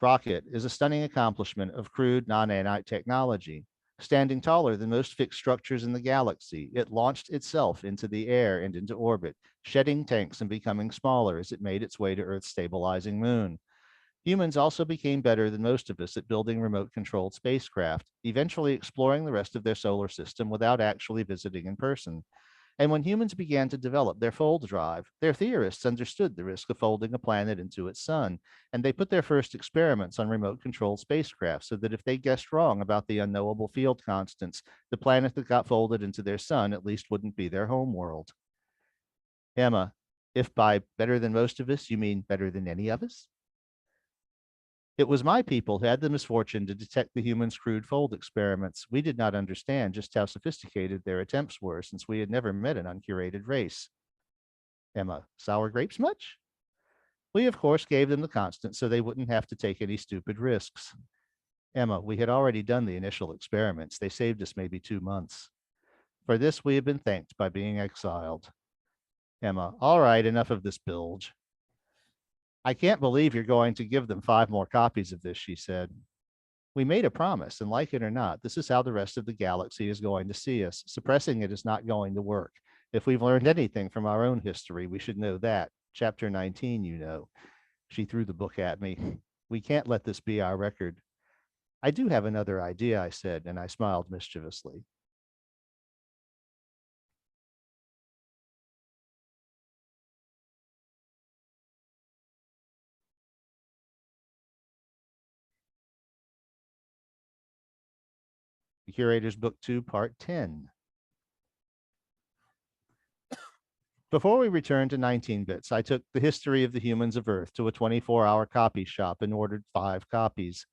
Speaker 2: rocket is a stunning accomplishment of crude non-nanite technology. Standing taller than most fixed structures in the galaxy, it launched itself into the air and into orbit, shedding tanks and becoming smaller as it made its way to Earth's stabilizing moon. Humans also became better than most of us at building remote-controlled spacecraft, eventually exploring the rest of their solar system without actually visiting in person. And when humans began to develop their fold drive, their theorists understood the risk of folding a planet into its sun, and they put their first experiments on remote-controlled spacecraft so that if they guessed wrong about the unknowable field constants, the planet that got folded into their sun at least wouldn't be their home world. Emma, if by better than most of us, you mean better than any of us? It was my people who had the misfortune to detect the humans' crude fold experiments. We did not understand just how sophisticated their attempts were since we had never met an uncurated race. Emma, sour grapes much? We, of course, gave them the constant so they wouldn't have to take any stupid risks. Emma, we had already done the initial experiments. They saved us maybe 2 months. For this, we have been thanked by being exiled. Emma, all right, enough of this bilge. I can't believe you're going to give them 5 more copies of this, she said. We made a promise, and like it or not, this is how the rest of the galaxy is going to see us. Suppressing it is not going to work. If we've learned anything from our own history, we should know that. Chapter 19, you know. She threw the book at me. We can't let this be our record. I do have another idea, I said, and I smiled mischievously. The Curators Book 2, Part 10. Before we returned to 19 bits, I took the history of the humans of Earth to a 24-hour copy shop and ordered 5 copies.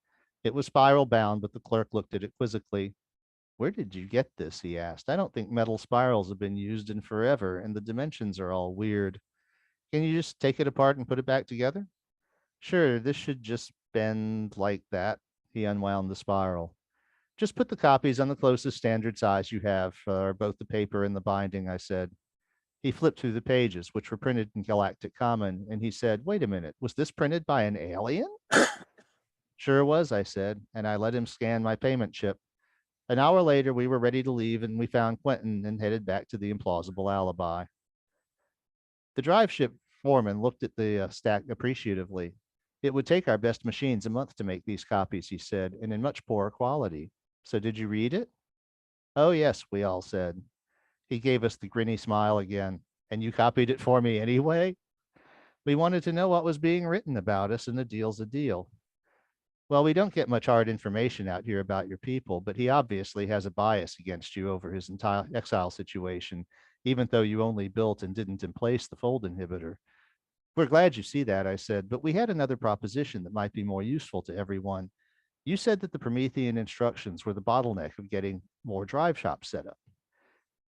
Speaker 2: It was spiral bound, but the clerk looked at it quizzically. Where did you get this? He asked. I don't think metal spirals have been used in forever, and the dimensions are all weird. Can you just take it apart and put it back together? Sure, this should just bend like that. He unwound the spiral. Just put the copies on the closest standard size you have for both the paper and the binding, I said. He flipped through the pages, which were printed in Galactic Common, and he said, wait a minute, was this printed by an alien? Sure was, I said, and I let him scan my payment chip. An hour later, we were ready to leave, and we found Quentin and headed back to the implausible alibi. The drive ship foreman looked at the stack appreciatively. It would take our best machines a month to make these copies, he said, and in much poorer quality. So did you read it? Oh, yes, we all said. He gave us the grinny smile again. And you copied it for me anyway? We wanted to know what was being written about us, and the deal's a deal. Well, we don't get much hard information out here about your people, but he obviously has a bias against you over his entire exile situation, even though you only built and didn't emplace the fold inhibitor. We're glad you see that, I said, but we had another proposition that might be more useful to everyone. You said that the Promethean instructions were the bottleneck of getting more drive shops set up.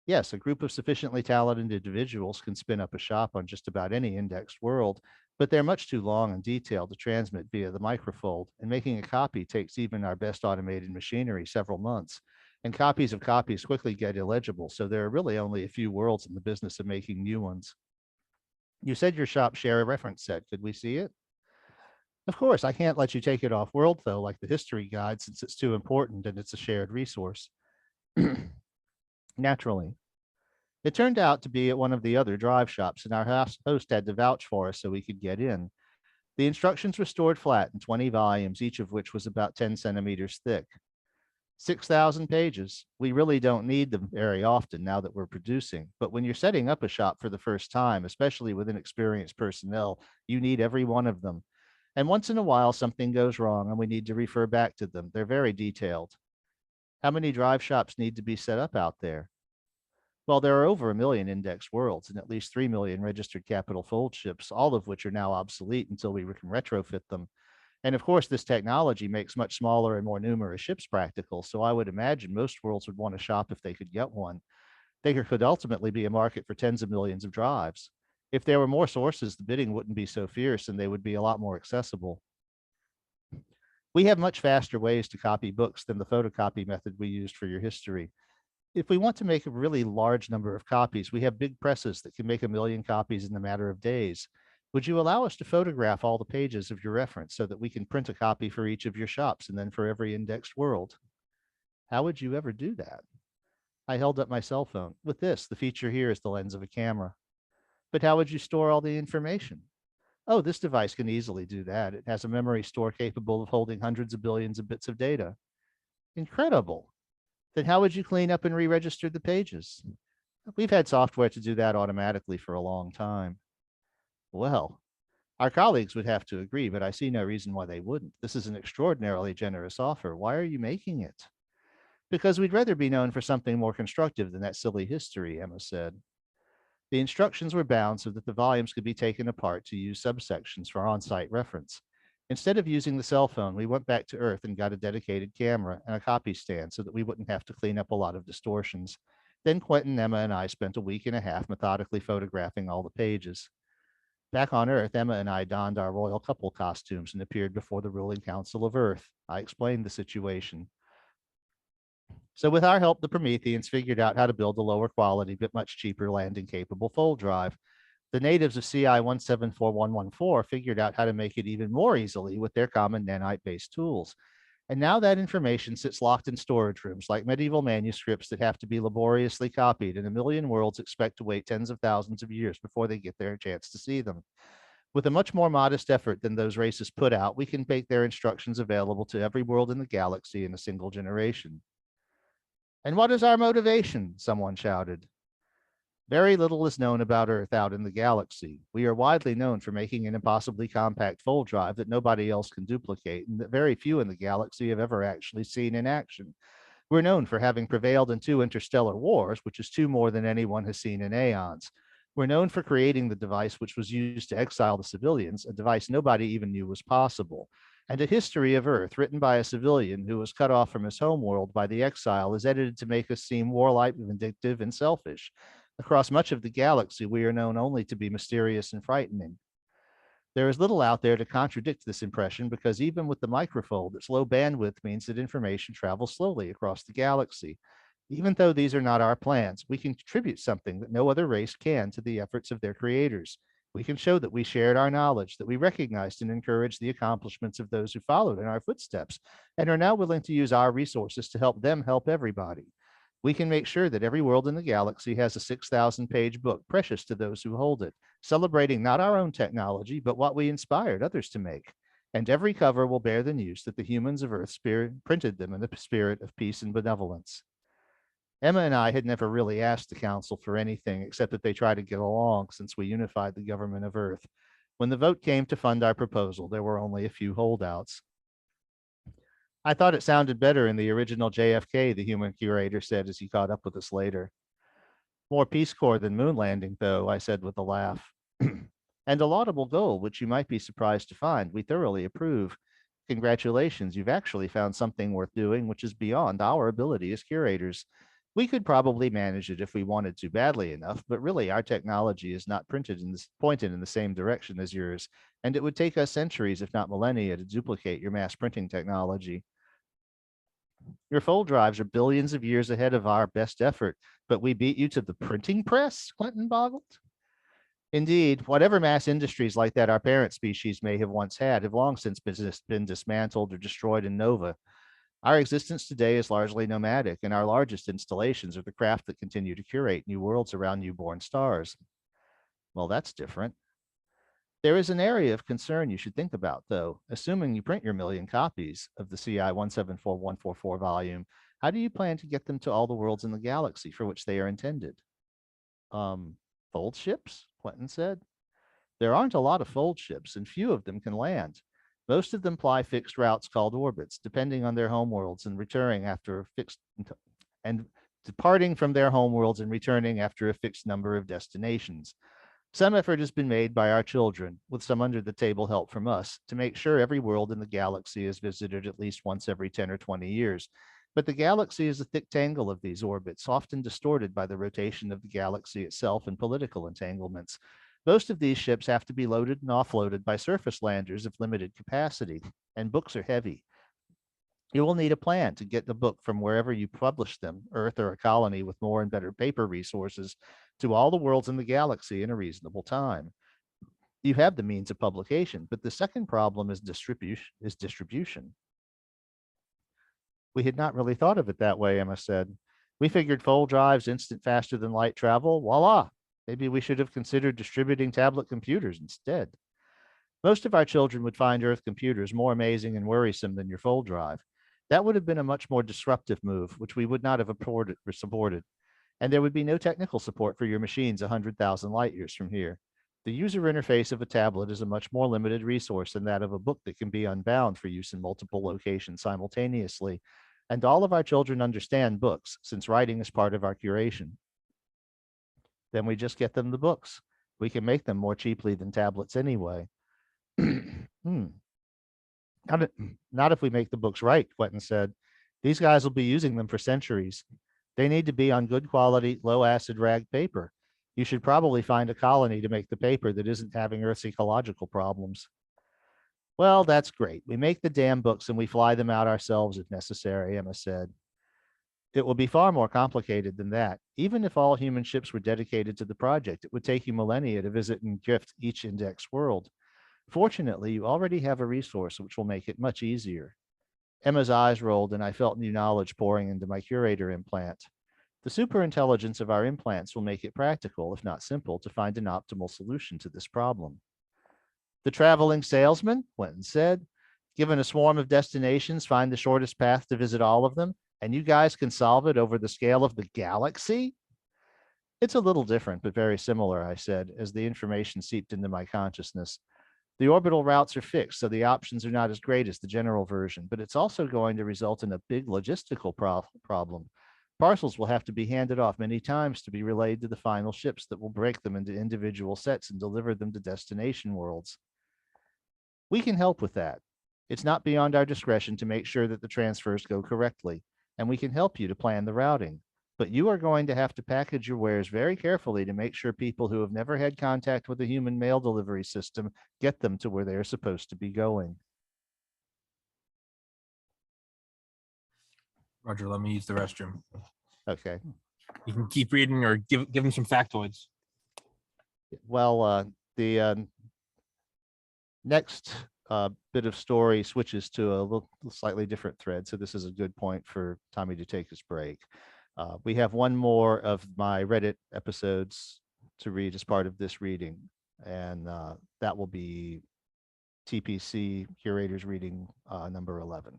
Speaker 2: Yes, a group of sufficiently talented individuals can spin up a shop on just about any indexed world, but they're much too long and detailed to transmit via the microfold, and making a copy takes even our best automated machinery several months. And copies of copies quickly get illegible, so there are really only a few worlds in the business of making new ones. You said your shop share a reference set. Could we see it? Of course, I can't let you take it off world, though, like the history guide, since it's too important and it's a shared resource. Naturally. It turned out to be at one of the other drive shops, and our host had to vouch for us so we could get in. The instructions were stored flat in 20 volumes, each of which was about 10 centimeters thick. 6,000 pages. We really don't need them very often now that we're producing, but when you're setting up a shop for the first time, especially with inexperienced personnel, you need every one of them. And once in a while, something goes wrong and we need to refer back to them. They're very detailed. How many drive shops need to be set up out there? Well, there are over a million indexed worlds and at least 3 million registered capital fold ships, all of which are now obsolete until we can retrofit them. And of course, this technology makes much smaller and more numerous ships practical. So I would imagine most worlds would want to shop if they could get one. There could ultimately be a market for tens of millions of drives. If there were more sources, the bidding wouldn't be so fierce and they would be a lot more accessible. We have much faster ways to copy books than the photocopy method we used for your history. If we want to make a really large number of copies, we have big presses that can make a million copies in a matter of days. Would you allow us to photograph all the pages of your reference so that we can print a copy for each of your shops and then for every indexed world? How would you ever do that? I held up my cell phone. With this, the feature here is the lens of a camera. But how would you store all the information? Oh, this device can easily do that. It has a memory store capable of holding hundreds of billions of bits of data. Incredible. Then how would you clean up and re-register the pages? We've had software to do that automatically for a long time. Well, our colleagues would have to agree, but I see no reason why they wouldn't. This is an extraordinarily generous offer. Why are you making it? Because we'd rather be known for something more constructive than that silly history, Emma said. The instructions were bound so that the volumes could be taken apart to use subsections for on-site reference. Instead of using the cell phone, we went back to Earth and got a dedicated camera and a copy stand so that we wouldn't have to clean up a lot of distortions. Then Quentin, Emma, and I spent a week and a half methodically photographing all the pages. Back on Earth, Emma and I donned our royal couple costumes and appeared before the ruling council of Earth. I explained the situation. So with our help, the Prometheans figured out how to build a lower quality but much cheaper landing capable fold drive. The natives of CI 174114 figured out how to make it even more easily with their common nanite-based tools. And now that information sits locked in storage rooms like medieval manuscripts that have to be laboriously copied, and a million worlds expect to wait tens of thousands of years before they get their chance to see them. With a much more modest effort than those races put out, we can make their instructions available to every world in the galaxy in a single generation. And what is our motivation? Someone shouted. Very little is known about Earth out in the galaxy. We are widely known for making an impossibly compact fold drive that nobody else can duplicate and that very few in the galaxy have ever actually seen in action. We're known for having prevailed in 2 interstellar wars, which is 2 more than anyone has seen in aeons. We're known for creating the device which was used to exile the civilians, a device nobody even knew was possible. And a history of Earth written by a civilian who was cut off from his homeworld by the exile is edited to make us seem warlike, vindictive, and selfish. Across much of the galaxy, we are known only to be mysterious and frightening. There is little out there to contradict this impression because even with the microfold, its low bandwidth means that information travels slowly across the galaxy. Even though these are not our plans, we can contribute something that no other race can to the efforts of their creators. We can show that we shared our knowledge, that we recognized and encouraged the accomplishments of those who followed in our footsteps, and are now willing to use our resources to help them help everybody. We can make sure that every world in the galaxy has a 6,000-page book precious to those who hold it, celebrating not our own technology, but what we inspired others to make. And every cover will bear the news that the humans of Earth printed them in the spirit of peace and benevolence. Emma and I had never really asked the council for anything except that they try to get along since we unified the government of Earth. When the vote came to fund our proposal, there were only a few holdouts. I thought it sounded better in the original JFK, the human curator said as he caught up with us later. More Peace Corps than moon landing, though, I said with a laugh. And a laudable goal, which you might be surprised to find. We thoroughly approve. Congratulations, you've actually found something worth doing, which is beyond our ability as curators. We could probably manage it if we wanted to badly enough, but really our technology is not pointed in the same direction as yours, and it would take us centuries, if not millennia, to duplicate your mass printing technology. Your fold drives are billions of years ahead of our best effort, but we beat you to the printing press? Clinton boggled. Indeed, whatever mass industries like that our parent species may have once had have long since been dismantled or destroyed in nova. Our existence today is largely nomadic, and our largest installations are the craft that continue to curate new worlds around newborn stars. Well, that's different. There is an area of concern you should think about, though. Assuming you print your million copies of the CI 174144 volume, how do you plan to get them to all the worlds in the galaxy for which they are intended? Fold ships? Quentin said. There aren't a lot of fold ships, and few of them can land. Most of them ply fixed routes called orbits, depending on their homeworlds and returning after a fixed and departing from their homeworlds and returning after a fixed number of destinations. Some effort has been made by our children, with some under the table help from us, to make sure every world in the galaxy is visited at least once every 10 or 20 years. But the galaxy is a thick tangle of these orbits, often distorted by the rotation of the galaxy itself and political entanglements. Most of these ships have to be loaded and offloaded by surface landers of limited capacity, and books are heavy. You will need a plan to get the book from wherever you publish them, Earth or a colony with more and better paper resources, to all the worlds in the galaxy in a reasonable time. You have the means of publication, but the second problem is distribution. We had not really thought of it that way, Emma said. We figured fold drives, instant faster than light travel, voila. Maybe we should have considered distributing tablet computers instead. Most of our children would find Earth computers more amazing and worrisome than your fold drive. That would have been a much more disruptive move, which we would not have supported. And there would be no technical support for your machines 100,000 light years from here. The user interface of a tablet is a much more limited resource than that of a book that can be unbound for use in multiple locations simultaneously. And all of our children understand books, since writing is part of our curation. Then we just get them the books. We can make them more cheaply than tablets anyway. Hmm. Not if we make the books right, Quentin said. These guys will be using them for centuries. They need to be on good quality, low acid rag paper. You should probably find a colony to make the paper that isn't having Earth's ecological problems. Well, that's great. We make the damn books and we fly them out ourselves if necessary, Emma said. It will be far more complicated than that. Even if all human ships were dedicated to the project, it would take you millennia to visit and gift each index world. Fortunately, you already have a resource which will make it much easier. Emma's eyes rolled, and I felt new knowledge pouring into my curator implant. The superintelligence of our implants will make it practical, if not simple, to find an optimal solution to this problem. The traveling salesman, Quentin said, given a swarm of destinations, find the shortest path to visit all of them, and you guys can solve it over the scale of the galaxy? It's a little different, but very similar, I said, as the information seeped into my consciousness. The orbital routes are fixed, so the options are not as great as the general version, but it's also going to result in a big logistical problem. Parcels will have to be handed off many times to be relayed to the final ships that will break them into individual sets and deliver them to destination worlds. We can help with that. It's not beyond our discretion to make sure that the transfers go correctly, and we can help you to plan the routing. But you are going to have to package your wares very carefully to make sure people who have never had contact with a human mail delivery system get them to where they're supposed to be going.
Speaker 1: Roger, let me use the restroom.
Speaker 2: Okay.
Speaker 1: You can keep reading or give them some factoids.
Speaker 2: Well, the next bit of story switches to a little slightly different thread. So this is a good point for Tommy to take his break. We have one more of my Reddit episodes to read as part of this reading, and that will be TPC Curators reading number 11.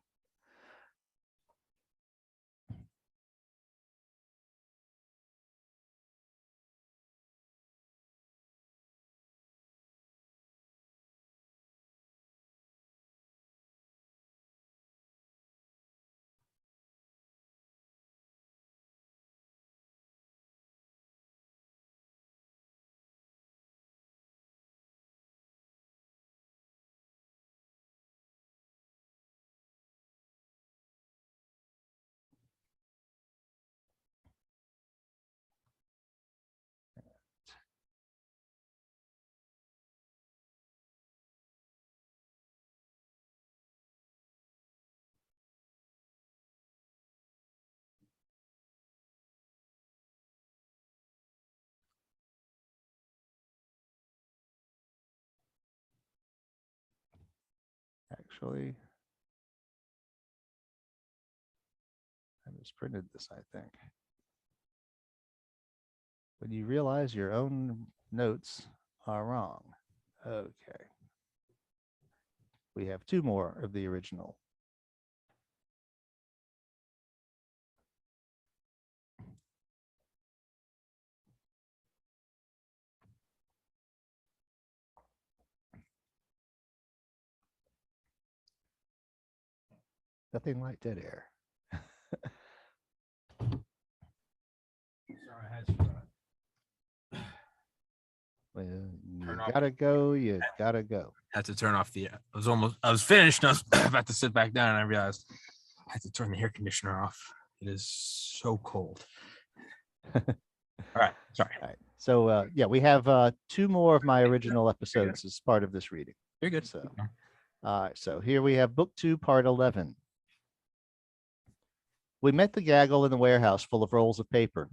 Speaker 2: Actually, I just printed this, I think. When you realize your own notes are wrong. Okay. We have two more of the original. Nothing like dead air. You gotta go. You gotta go.
Speaker 1: Had to turn off I was finished. And I was about to sit back down, and I realized I had to turn the air conditioner off. It is so cold. All right. Sorry.
Speaker 2: All right. So yeah, we have 2 more of my original episodes as part of this reading.
Speaker 1: You're good.
Speaker 2: So, all right. So here we have book 2, part 11. We met the gaggle in the warehouse full of rolls of paper.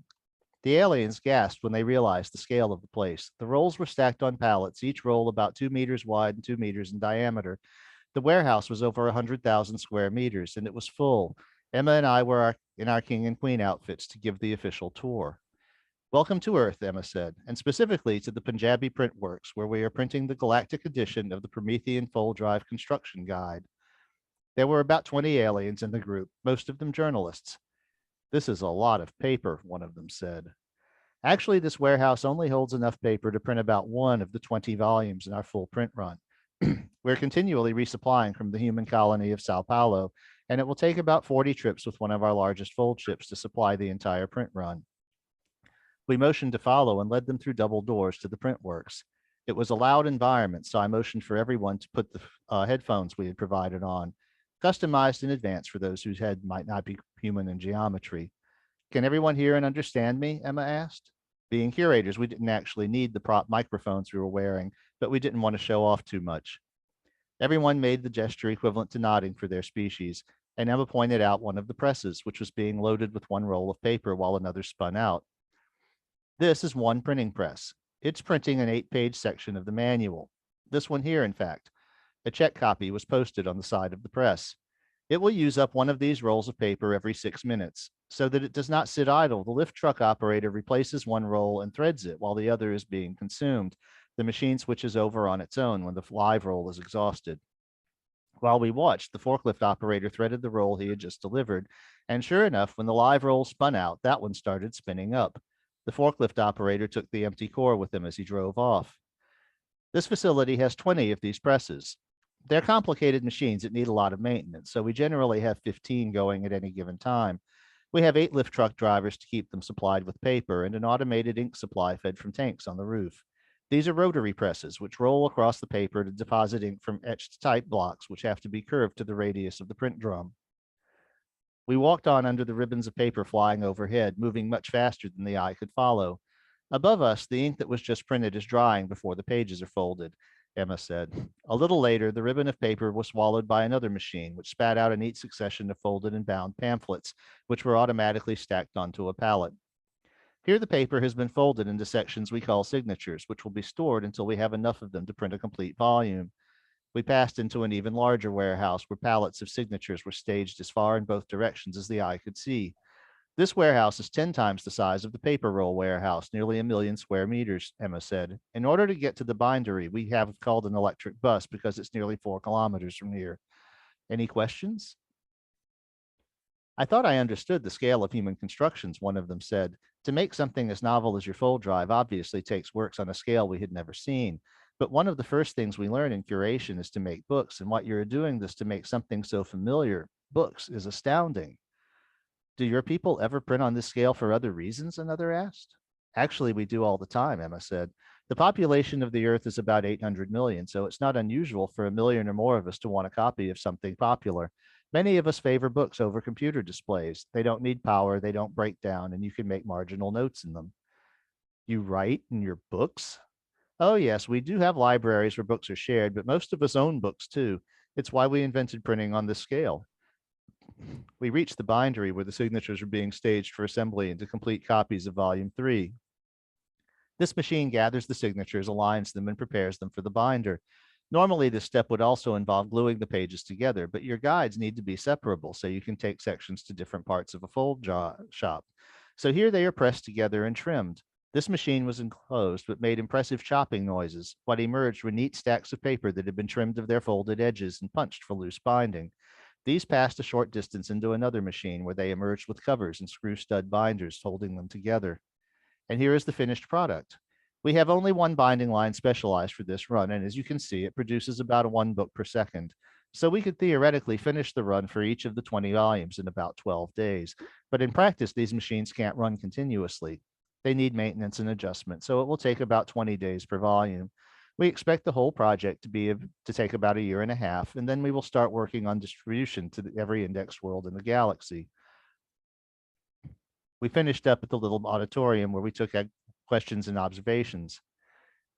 Speaker 2: The aliens gasped when they realized the scale of the place. The rolls were stacked on pallets, each roll about 2 meters wide and 2 meters in diameter. The warehouse was over 100,000 square meters, and it was full. Emma and I were in our king and queen outfits to give the official tour. Welcome to Earth, Emma said, and specifically to the Punjabi Print Works, where we are printing the galactic edition of the Promethean Fold Drive Construction Guide. There were about 20 aliens in the group, most of them journalists. This is a lot of paper, one of them said. Actually, this warehouse only holds enough paper to print about 1 of the 20 volumes in our full print run. We're continually resupplying from the human colony of Sao Paulo, and it will take about 40 trips with one of our largest fold ships to supply the entire print run. We motioned to follow and led them through double doors to the print works. It was a loud environment, so I motioned for everyone to put the headphones we had provided on, customized in advance for those whose head might not be human in geometry. Can everyone hear and understand me? Emma asked. Being curators, we didn't actually need the prop microphones we were wearing, but we didn't want to show off too much. Everyone made the gesture equivalent to nodding for their species, and Emma pointed out one of the presses, which was being loaded with 1 roll of paper while another spun out. This is one printing press. It's printing an 8-page section of the manual. This one here, in fact. A check copy was posted on the side of the press. It will use up one of these rolls of paper every 6 minutes. So that it does not sit idle, the lift truck operator replaces 1 roll and threads it while the other is being consumed. The machine switches over on its own when the live roll is exhausted. While we watched, the forklift operator threaded the roll he had just delivered, and sure enough, when the live roll spun out, that one started spinning up. The forklift operator took the empty core with him as he drove off. This facility has 20 of these presses. They're complicated machines that need a lot of maintenance, so we generally have 15 going at any given time. We have 8 lift truck drivers to keep them supplied with paper and an automated ink supply fed from tanks on the roof. These are rotary presses, which roll across the paper to deposit ink from etched type blocks, which have to be curved to the radius of the print drum. We walked on under the ribbons of paper flying overhead, moving much faster than the eye could follow. Above us, the ink that was just printed is drying before the pages are folded, Emma said. A little later, the ribbon of paper was swallowed by another machine, which spat out a neat succession of folded and bound pamphlets, which were automatically stacked onto a pallet. Here, the paper has been folded into sections we call signatures, which will be stored until we have enough of them to print a complete volume. We passed into an even larger warehouse where pallets of signatures were staged as far in both directions as the eye could see. This warehouse is 10 times the size of the paper roll warehouse, nearly 1 million square meters, Emma said. In order to get to the bindery, we have called an electric bus because it's nearly 4 kilometers from here. Any questions? I thought I understood the scale of human constructions, one of them said. To make something as novel as your fold drive obviously takes works on a scale we had never seen. But one of the first things we learn in curation is to make books, and what you're doing this to make something so familiar, books, is astounding. Do your people ever print on this scale for other reasons? Another asked. Actually, we do all the time, Emma said. The population of the Earth is about 800 million, so it's not unusual for 1 million or more of us to want a copy of something popular. Many of us favor books over computer displays. They don't need power, they don't break down, and you can make marginal notes in them. You write in your books? Oh, yes, we do have libraries where books are shared, but most of us own books too. It's why we invented printing on this scale. We reached the bindery where the signatures were being staged for assembly into complete copies of Volume 3. This machine gathers the signatures, aligns them, and prepares them for the binder. Normally, this step would also involve gluing the pages together, but your guides need to be separable so you can take sections to different parts of a fold shop. So here they are pressed together and trimmed. This machine was enclosed, but made impressive chopping noises. What emerged were neat stacks of paper that had been trimmed of their folded edges and punched for loose binding. These passed a short distance into another machine where they emerged with covers and screw stud binders holding them together. And here is the finished product. We have only one binding line specialized for this run, and as you can see, it produces about 1 book per second. So we could theoretically finish the run for each of the 20 volumes in about 12 days. But in practice, these machines can't run continuously. They need maintenance and adjustment, so it will take about 20 days per volume. We expect the whole project to take about a year and a half, and then we will start working on distribution to every indexed world in the galaxy. We finished up at the little auditorium where we took questions and observations.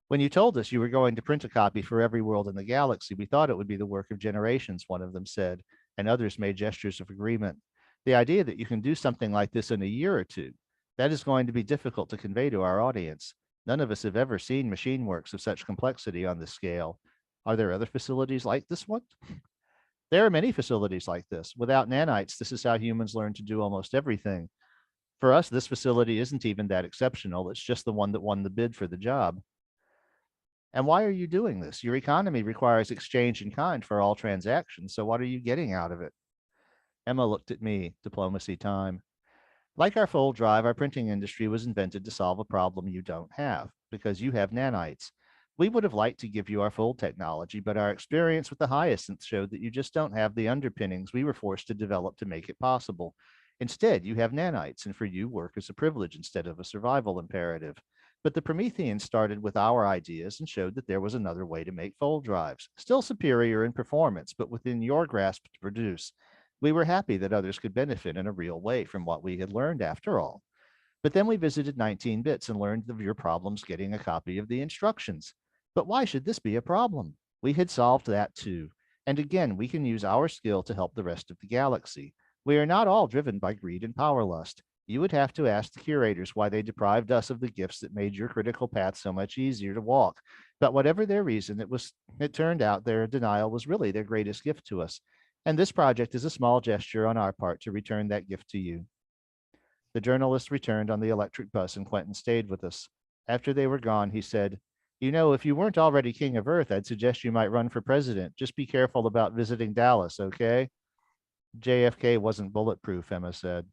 Speaker 2: When you told us you were going to print a copy for every world in the galaxy, we thought it would be the work of generations, one of them said, and others made gestures of agreement. The idea that you can do something like this in a year or two, that is going to be difficult to convey to our audience. None of us have ever seen machine works of such complexity on this scale. Are there other facilities like this one? There are many facilities like this. Without nanites, this is how humans learn to do almost everything. For us, this facility isn't even that exceptional. It's just the one that won the bid for the job. And why are you doing this? Your economy requires exchange in kind for all transactions. So what are you getting out of it? Emma looked at me. Diplomacy time. Like our fold drive, our printing industry was invented to solve a problem you don't have because you have nanites. We would have liked to give you our fold technology, but our experience with the hyacinth showed that you just don't have the underpinnings we were forced to develop to make it possible. Instead, you have nanites, and for you, work is a privilege instead of a survival imperative. But the Prometheans started with our ideas and showed that there was another way to make fold drives, still superior in performance, but within your grasp to produce. We were happy that others could benefit in a real way from what we had learned after all. But then we visited 19 bits and learned of your problems getting a copy of the instructions. But why should this be a problem? We had solved that too. And again, we can use our skill to help the rest of the galaxy. We are not all driven by greed and power lust. You would have to ask the curators why they deprived us of the gifts that made your critical path so much easier to walk. But whatever their reason, it turned out their denial was really their greatest gift to us. And this project is a small gesture on our part to return that gift to you. The journalist returned on the electric bus and Quentin stayed with us. After they were gone, he said, "You know, if you weren't already king of Earth, I'd suggest you might run for president. Just be careful about visiting Dallas, okay?" JFK wasn't bulletproof, Emma said.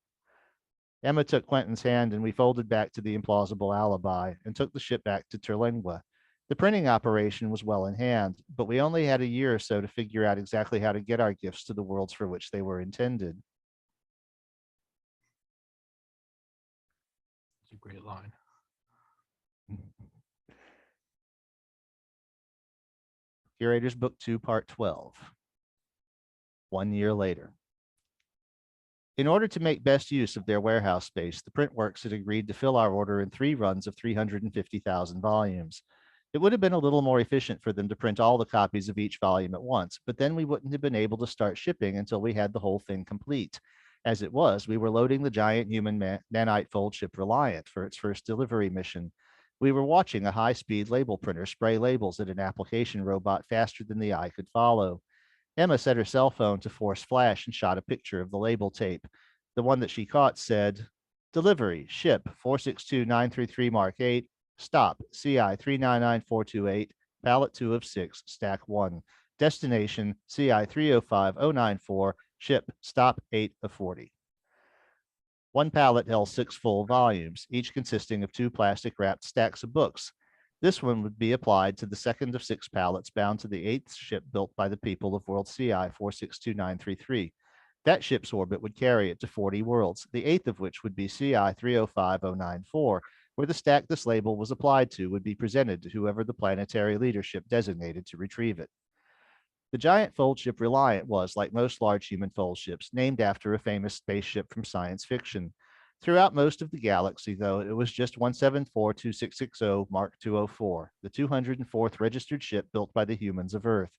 Speaker 2: Emma took Quentin's hand and we folded back to the implausible alibi and took the ship back to Terlingua. The printing operation was well in hand, but we only had a year or so to figure out exactly how to get our gifts to the worlds for which they were intended.
Speaker 1: It's a great line.
Speaker 2: Curators Book 2, Part 12. 1 year later. In order to make best use of their warehouse space, the Printworks had agreed to fill our order in 3 runs of 350,000 volumes. It would have been a little more efficient for them to print all the copies of each volume at once, but then we wouldn't have been able to start shipping until we had the whole thing complete. As it was, we were loading the giant human nanite fold ship Reliant for its first delivery mission. We were watching a high-speed label printer spray labels at an application robot faster than the eye could follow. Emma set her cell phone to force flash and shot a picture of the label tape. The one that she caught said, "Delivery, ship 462933 Mark 8, stop, CI 399428, pallet 2 of 6, stack 1. Destination, CI 305094, ship, stop 8 of 40. One pallet held 6 full volumes, each consisting of 2 plastic wrapped stacks of books. This one would be applied to the second of 6 pallets bound to the 8th ship built by the people of world CI 462933. That ship's orbit would carry it to 40 worlds, the 8th of which would be CI 305094, where the stack this label was applied to would be presented to whoever the planetary leadership designated to retrieve it. The giant fold ship Reliant was, like most large human fold ships, named after a famous spaceship from science fiction. Throughout most of the galaxy, though, it was just 1742660 Mark 204, the 204th registered ship built by the humans of Earth.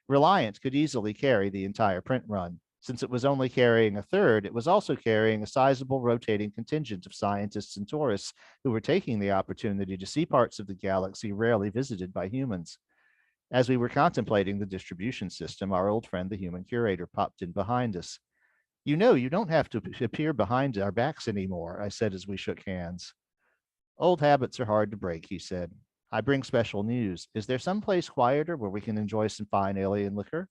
Speaker 2: Reliant could easily carry the entire print run. Since it was only carrying a third, it was also carrying a sizable rotating contingent of scientists and tourists who were taking the opportunity to see parts of the galaxy rarely visited by humans. As we were contemplating the distribution system, our old friend, the human curator, popped in behind us. "You know, you don't have to appear behind our backs anymore," I said as we shook hands. "Old habits are hard to break," he said. "I bring special news. Is there some place quieter where we can enjoy some fine alien liquor?"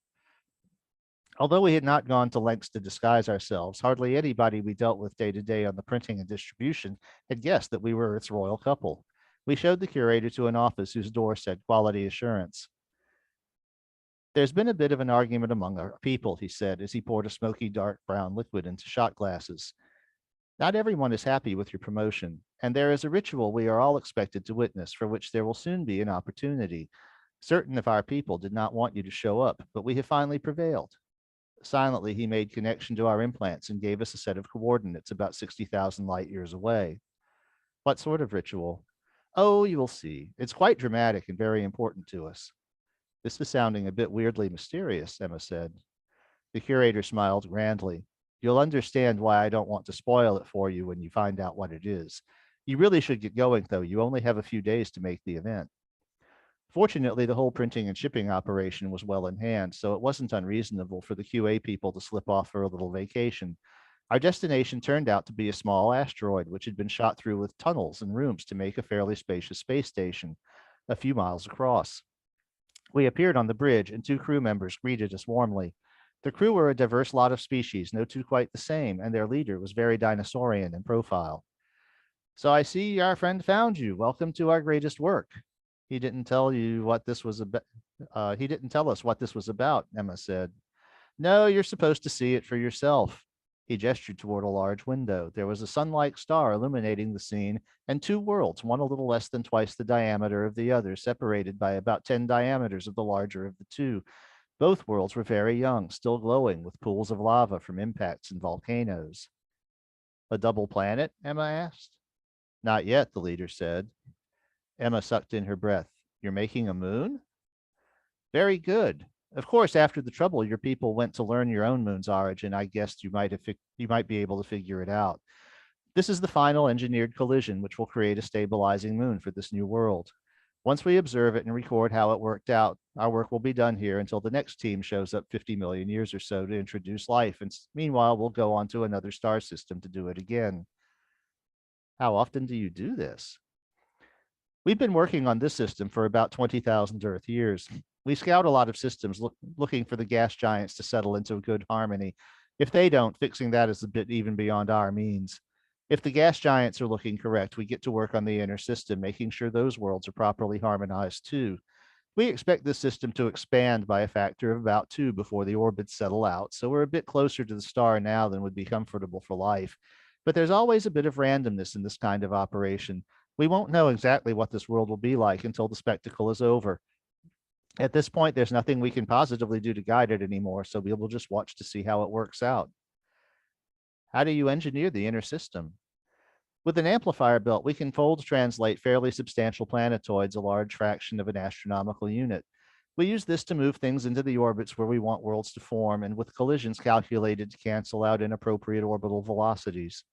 Speaker 2: Although we had not gone to lengths to disguise ourselves, hardly anybody we dealt with day to day on the printing and distribution had guessed that we were its royal couple. We showed the curator to an office whose door said quality assurance. "There's been a bit of an argument among our people," he said as he poured a smoky dark brown liquid into shot glasses. "Not everyone is happy with your promotion, and there is a ritual we are all expected to witness for which there will soon be an opportunity. Certain of our people did not want you to show up, but we have finally prevailed. Silently, he made connection to our implants and gave us a set of coordinates about 60,000 light years away. What sort of ritual? Oh, you will see. It's quite dramatic and very important to us. This is sounding a bit weirdly mysterious, Emma said. The curator smiled grandly. You'll understand why I don't want to spoil it for you when you find out what it is. You really should get going, though. You only have a few days to make the event. Fortunately, the whole printing and shipping operation was well in hand, so it wasn't unreasonable for the QA people to slip off for a little vacation. Our destination turned out to be a small asteroid, which had been shot through with tunnels and rooms to make a fairly spacious space station, a few miles across. We appeared on the bridge, and two crew members greeted us warmly. The crew were a diverse lot of species, no two quite the same, and their leader was very dinosaurian in profile. So I see our friend found you. Welcome to our greatest work. He didn't tell you what this was about. He didn't tell us what this was about, Emma said. No, you're supposed to see it for yourself. He gestured toward a large window. There was a sun-like star illuminating the scene, and two worlds, one a little less than twice the diameter of the other, separated by about 10 diameters of the larger of the two. Both worlds were very young, still glowing with pools of lava from impacts and volcanoes. A double planet? Emma asked. Not yet, the leader said. Emma sucked in her breath. You're making a moon? Very good. Of course, after the trouble, your people went to learn your own moon's origin. I guessed you might be able to figure it out. This is the final engineered collision, which will create a stabilizing moon for this new world. Once we observe it and record how it worked out, our work will be done here until the next team shows up 50 million years or so to introduce life. And meanwhile, we'll go on to another star system to do it again. How often do you do this? We've been working on this system for about 20,000 Earth years. We scout a lot of systems looking for the gas giants to settle into good harmony. If they don't, fixing that is a bit even beyond our means. If the gas giants are looking correct, we get to work on the inner system, making sure those worlds are properly harmonized too. We expect this system to expand by a factor of about 2 before the orbits settle out, so we're a bit closer to the star now than would be comfortable for life. But there's always a bit of randomness in this kind of operation. We won't know exactly what this world will be like until the spectacle is over. At this point, there's nothing we can positively do to guide it anymore, so we will just watch to see how it works out. How do you engineer the inner system? With an amplifier belt, we can fold translate fairly substantial planetoids, a large fraction of an astronomical unit. We use this to move things into the orbits where we want worlds to form, and with collisions calculated to cancel out inappropriate orbital velocities.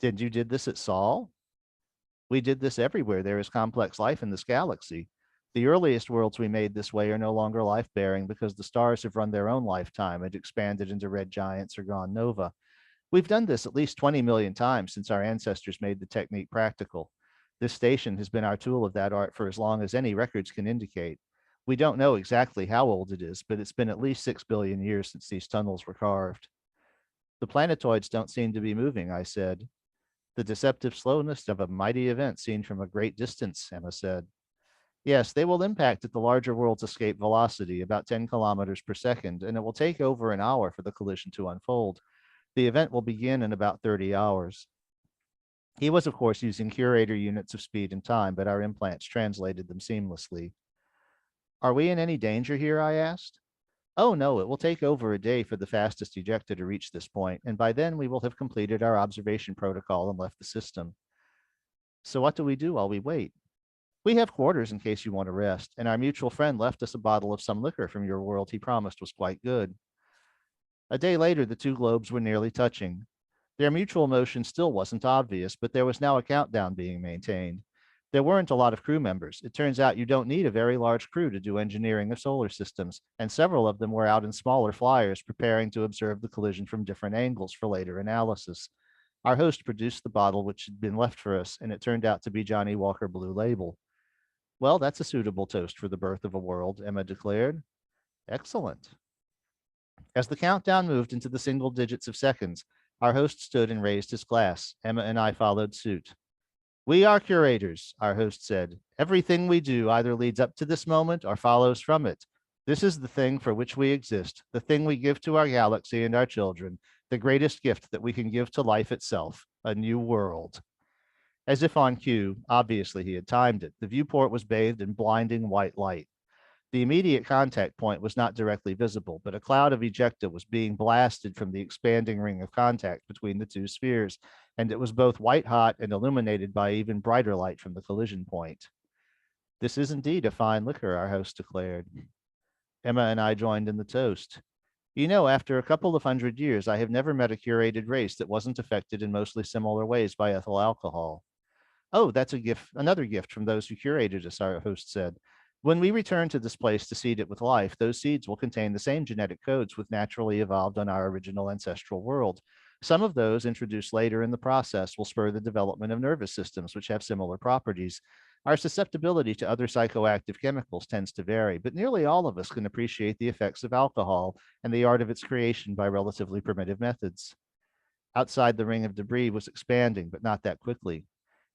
Speaker 2: You did this at Sol? We did this everywhere there is complex life in this galaxy. The earliest worlds we made this way are no longer life-bearing because the stars have run their own lifetime and expanded into red giants or gone nova. We've done this at least 20 million times since our ancestors made the technique practical. This station has been our tool of that art for as long as any records can indicate. We don't know exactly how old it is, but it's been at least 6 billion years since these tunnels were carved. The planetoids don't seem to be moving, I said. The deceptive slowness of a mighty event seen from a great distance, Emma said. Yes, they will impact at the larger world's escape velocity, about 10 kilometers per second, and it will take over an hour for the collision to unfold. The event will begin in about 30 hours. He was, of course, using curator units of speed and time, but our implants translated them seamlessly. Are we in any danger here? I asked. Oh, no, it will take over a day for the fastest ejector to reach this point, and by then we will have completed our observation protocol and left the system. So what do we do while we wait? We have quarters in case you want to rest, and our mutual friend left us a bottle of some liquor from your world he promised was quite good. A day later, the two globes were nearly touching. Their mutual motion still wasn't obvious, but there was now a countdown being maintained. There weren't a lot of crew members. It turns out you don't need a very large crew to do engineering of solar systems, and several of them were out in smaller flyers preparing to observe the collision from different angles for later analysis. Our host produced the bottle which had been left for us, and it turned out to be Johnny Walker Blue Label. Well, that's a suitable toast for the birth of a world, Emma declared. Excellent. As the countdown moved into the single digits of seconds, our host stood and raised his glass. Emma and I followed suit. We are curators, our host said. Everything we do either leads up to this moment or follows from it. This is the thing for which we exist, the thing we give to our galaxy and our children, the greatest gift that we can give to life itself, a new world. As if on cue, obviously he had timed it, the viewport was bathed in blinding white light. The immediate contact point was not directly visible, but a cloud of ejecta was being blasted from the expanding ring of contact between the two spheres, and it was both white hot and illuminated by even brighter light from the collision point. This is indeed a fine liquor, our host declared. Emma and I joined in the toast. You know, after a couple of 100 years, I have never met a curated race that wasn't affected in mostly similar ways by ethyl alcohol. Oh, that's a gift, another gift from those who curated us, our host said. When we return to this place to seed it with life, those seeds will contain the same genetic codes with naturally evolved on our original ancestral world. Some of those introduced later in the process will spur the development of nervous systems which have similar properties. Our susceptibility to other psychoactive chemicals tends to vary, but nearly all of us can appreciate the effects of alcohol and the art of its creation by relatively primitive methods. Outside, the ring of debris was expanding, but not that quickly.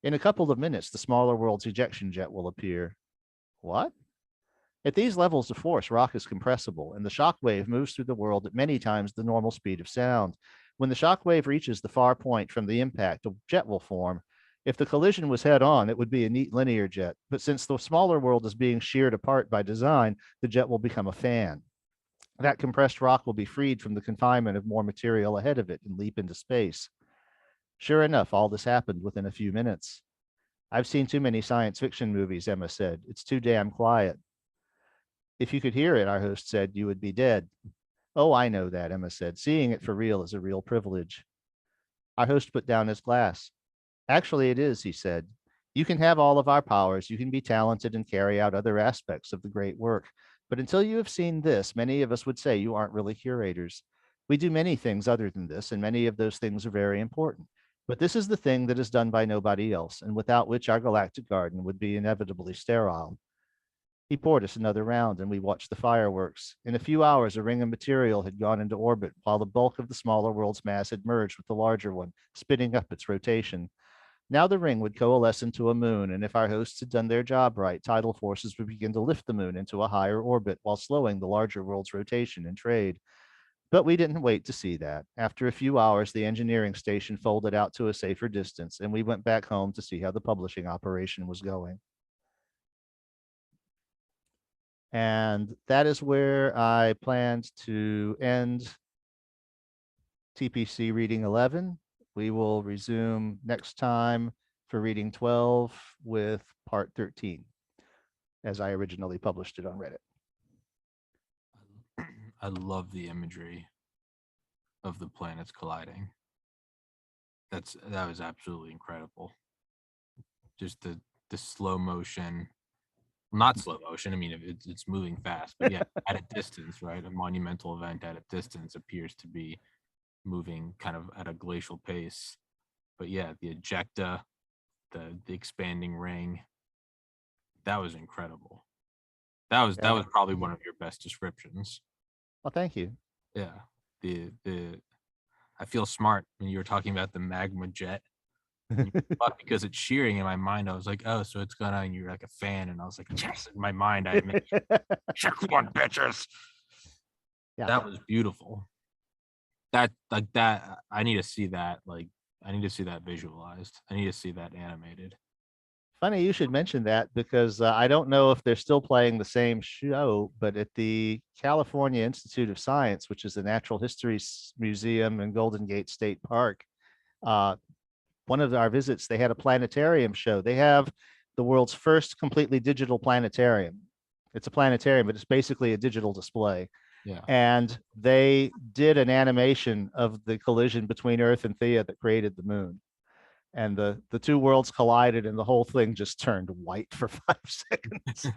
Speaker 2: In a couple of minutes, the smaller world's ejection jet will appear. What? At these levels of force, rock is compressible, and the shock wave moves through the world at many times the normal speed of sound. When the shock wave reaches the far point from the impact, a jet will form. If the collision was head on, it would be a neat linear jet, but since the smaller world is being sheared apart by design, the jet will become a fan. That compressed rock will be freed from the confinement of more material ahead of it and leap into space. Sure enough, all this happened within a few minutes. I've seen too many science fiction movies, Emma said. It's too damn quiet. If you could hear it, our host said, you would be dead. Oh, I know that, Emma said. Seeing it for real is a real privilege. Our host put down his glass. Actually, it is, he said. You can have all of our powers. You can be talented and carry out other aspects of the great work. But until you have seen this, many of us would say you aren't really curators. We do many things other than this, and many of those things are very important. But this is the thing that is done by nobody else, and without which our galactic garden would be inevitably sterile. He poured us another round, and we watched the fireworks. In a few hours, a ring of material had gone into orbit, while the bulk of the smaller world's mass had merged with the larger one, spinning up its rotation. Now the ring would coalesce into a moon, and if our hosts had done their job right, tidal forces would begin to lift the moon into a higher orbit while slowing the larger world's rotation and trade. But we didn't wait to see that. After a few hours, the engineering station folded out to a safer distance, and we went back home to see how the publishing operation was going. And that is where I planned to end TPC reading 11. We will resume next time for reading 12 with part 13, as I originally published it on Reddit.
Speaker 1: I love the imagery of the planets colliding. That was absolutely incredible. Just the slow motion, not slow motion. I mean, it's moving fast, but yeah, at a distance, right? A monumental event at a distance appears to be moving kind of at a glacial pace. But yeah, the ejecta, the expanding ring, that was incredible. That was probably one of your best descriptions.
Speaker 2: Well, thank you.
Speaker 1: Yeah. I feel smart when you were talking about the magma jet. But because it's shearing in my mind, I was like, oh, so it's gonna, and you're like a fan, and I was like, yes, in my mind, I made check one bitches. Yeah, that was beautiful. That I need to see that. Like, I need to see that visualized. I need to see that animated.
Speaker 2: Funny you should mention that, because I don't know if they're still playing the same show, but at the California Institute of Science, which is the Natural History Museum in Golden Gate State Park, one of our visits, they had a planetarium show. They have the world's first completely digital planetarium. It's a planetarium, but it's basically a digital display.
Speaker 1: Yeah.
Speaker 2: And they did an animation of the collision between Earth and Theia that created the moon. And the two worlds collided, and the whole thing just turned white for 5 seconds.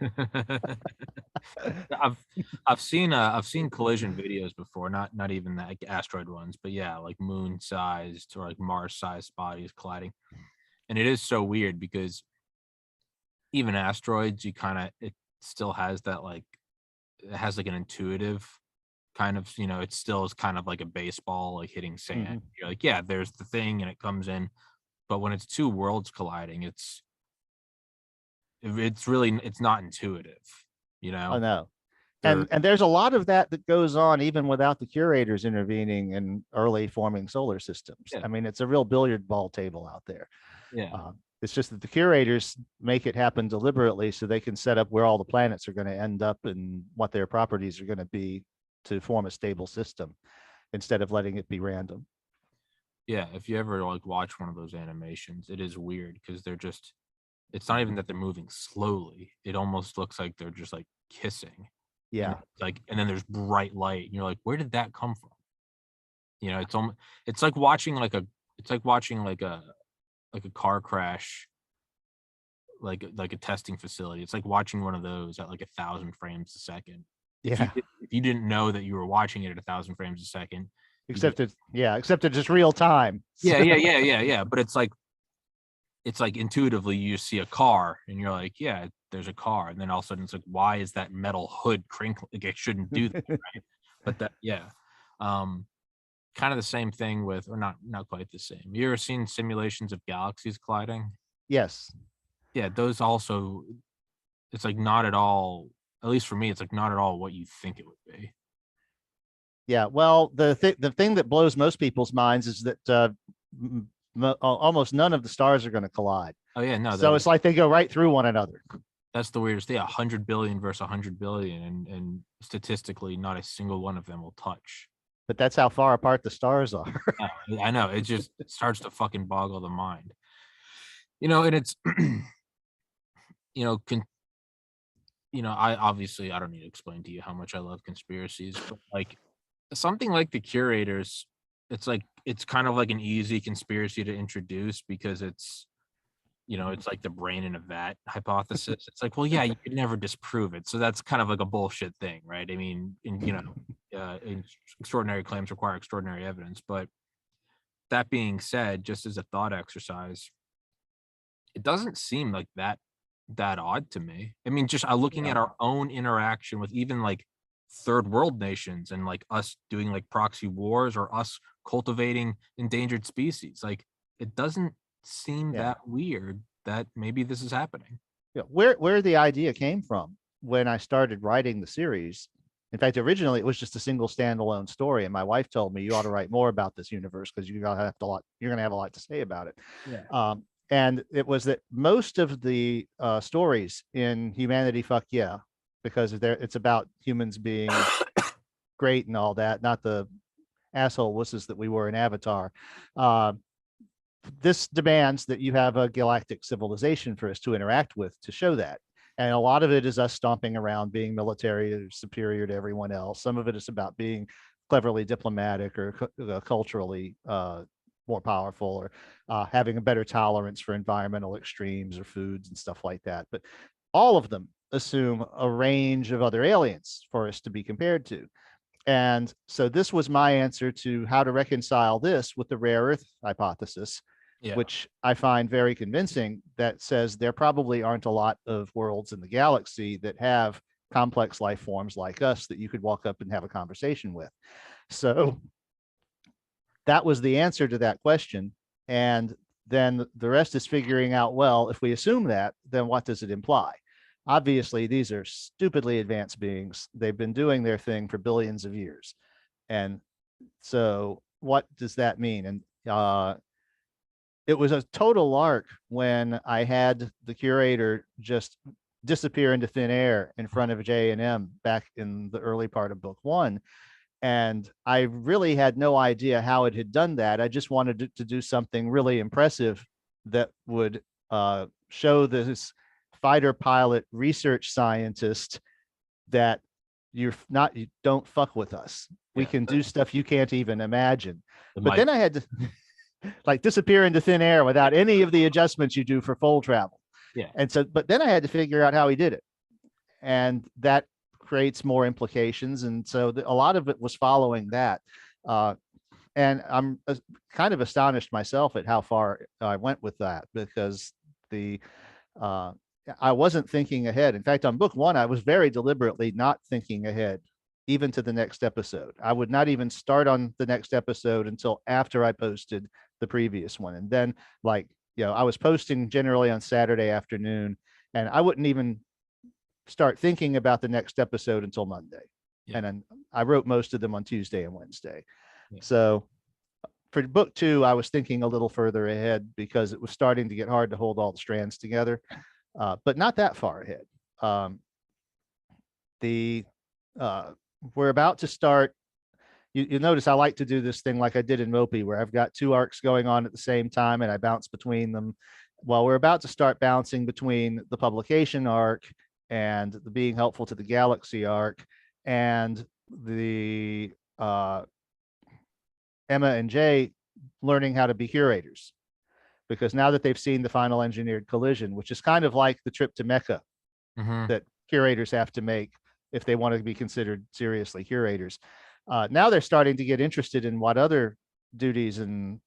Speaker 1: I've seen collision videos before, not even like asteroid ones, but yeah, like moon sized or like Mars sized bodies colliding. And it is so weird because even asteroids, it still has that, like, it has like an intuitive kind of, it still is kind of like a baseball, like hitting sand. Mm-hmm. You're like, yeah, there's the thing, and it comes in. But when it's two worlds colliding, it's not intuitive,
Speaker 2: Oh no. And there's a lot of that goes on even without the curators intervening in early forming solar systems. Yeah. I mean, it's a real billiard ball table out there.
Speaker 1: Yeah.
Speaker 2: It's just that the curators make it happen deliberately so they can set up where all the planets are going to end up and what their properties are going to be to form a stable system instead of letting it be random.
Speaker 1: Yeah, if you ever like watch one of those animations, it is weird because they're just, it's not even that they're moving slowly. It almost looks like they're just like kissing.
Speaker 2: Yeah.
Speaker 1: Like, and then there's bright light and you're like, where did that come from? It's almost, it's like watching like a, it's like watching like a car crash, like a testing facility. It's like watching one of those at like 1,000 frames a second.
Speaker 2: Yeah.
Speaker 1: If you didn't know that you were watching it at 1,000 frames a second,
Speaker 2: Except it's just real time.
Speaker 1: yeah. But it's like intuitively you just see a car and you're like, yeah, there's a car, and then all of a sudden it's like, why is that metal hood crinkling? Like, it shouldn't do that, right? But that, yeah, kind of the same thing with, or not quite the same. You ever seen simulations of galaxies colliding?
Speaker 2: Yes.
Speaker 1: Yeah, those also, it's like not at all, at least for me, it's like not at all what you think it would be.
Speaker 2: Yeah. Well, the thing that blows most people's minds is that almost none of the stars are going to collide.
Speaker 1: Oh yeah, no.
Speaker 2: So it's like they go right through one another.
Speaker 1: That's the weirdest thing. 100 billion versus 100 billion, and statistically, not a single one of them will touch.
Speaker 2: But that's how far apart the stars are.
Speaker 1: I know. It just, it starts to fucking boggle the mind. And it's, I obviously, I don't need to explain to you how much I love conspiracies, but like something like the Curators, it's like, it's kind of like an easy conspiracy to introduce because it's like the brain in a vat hypothesis. It's like, well, yeah, you could never disprove it. So that's kind of like a bullshit thing, right? I mean, extraordinary claims require extraordinary evidence. But that being said, just as a thought exercise, it doesn't seem like that odd to me. I mean, just looking at our own interaction with even like third world nations and like us doing like proxy wars or us cultivating endangered species, like it doesn't seem that weird that maybe this is happening.
Speaker 2: Yeah. Where the idea came from when I started writing the series. In fact, originally it was just a single standalone story, and my wife told me, you ought to write more about this universe because you're going to have a lot to say about it.
Speaker 1: Yeah.
Speaker 2: And it was that most of the stories in Humanity Fuck Yeah, because it's about humans being great and all that, not the asshole wusses that we were in Avatar. This demands that you have a galactic civilization for us to interact with to show that. And a lot of it is us stomping around being military superior to everyone else. Some of it is about being cleverly diplomatic or culturally more powerful, or having a better tolerance for environmental extremes or foods and stuff like that. But all of them assume a range of other aliens for us to be compared to. And so this was my answer to how to reconcile this with the rare earth hypothesis, which I find very convincing, that says there probably aren't a lot of worlds in the galaxy that have complex life forms like us that you could walk up and have a conversation with. So that was the answer to that question. And then the rest is figuring out, well, if we assume that, then what does it imply? Obviously, these are stupidly advanced beings. They've been doing their thing for billions of years. And so what does that mean? And it was a total lark when I had the curator just disappear into thin air in front of J&M back in the early part of book 1. And I really had no idea how it had done that. I just wanted to do something really impressive that would show this fighter pilot research scientist that you don't fuck with us. We can do stuff you can't even imagine. But then I had to like disappear into thin air without any of the adjustments you do for full travel.
Speaker 1: Yeah.
Speaker 2: And so, but then I had to figure out how he did it. And that creates more implications. And so a lot of it was following that. And I'm kind of astonished myself at how far I went with that, because I wasn't thinking ahead. In fact, on book 1, I was very deliberately not thinking ahead, even to the next episode. I would not even start on the next episode until after I posted the previous one. And then I was posting generally on Saturday afternoon, and I wouldn't even start thinking about the next episode until Monday. Yeah. And then I wrote most of them on Tuesday and Wednesday. Yeah. So for book 2, I was thinking a little further ahead because it was starting to get hard to hold all the strands together, but not that far ahead. The we're about to start. You notice I like to do this thing like I did in Mopi, where I've got 2 arcs going on at the same time and I bounce between them. Well, we're about to start bouncing between the publication arc and the being helpful to the galaxy arc and the Emma and Jay learning how to be curators. Because now that they've seen the final engineered collision, which is kind of like the trip to Mecca that curators have to make if they want to be considered seriously curators. Now they're starting to get interested in what other duties and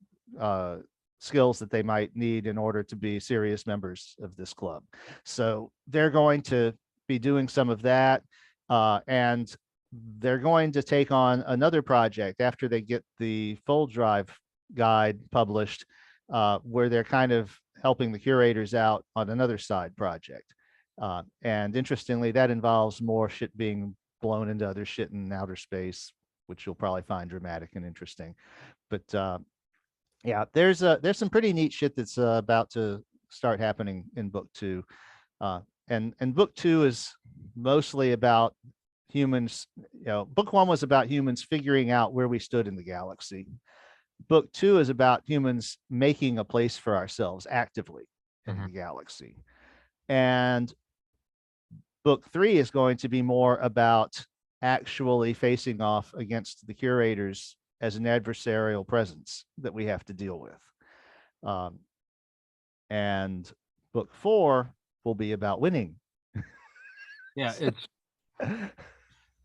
Speaker 2: skills that they might need in order to be serious members of this club. So they're going to be doing some of that, and they're going to take on another project after they get the full drive guide published, where they're kind of helping the curators out on another side project. And interestingly, that involves more shit being blown into other shit in outer space, which you'll probably find dramatic and interesting. But yeah, there's some pretty neat shit that's about to start happening in book 2. And book 2 is mostly about humans. Book 1 was about humans figuring out where we stood in the galaxy. Book 2 is about humans making a place for ourselves actively in the galaxy. And book 3 is going to be more about actually facing off against the curators as an adversarial presence that we have to deal with. And book 4 will be about winning.
Speaker 1: Yeah,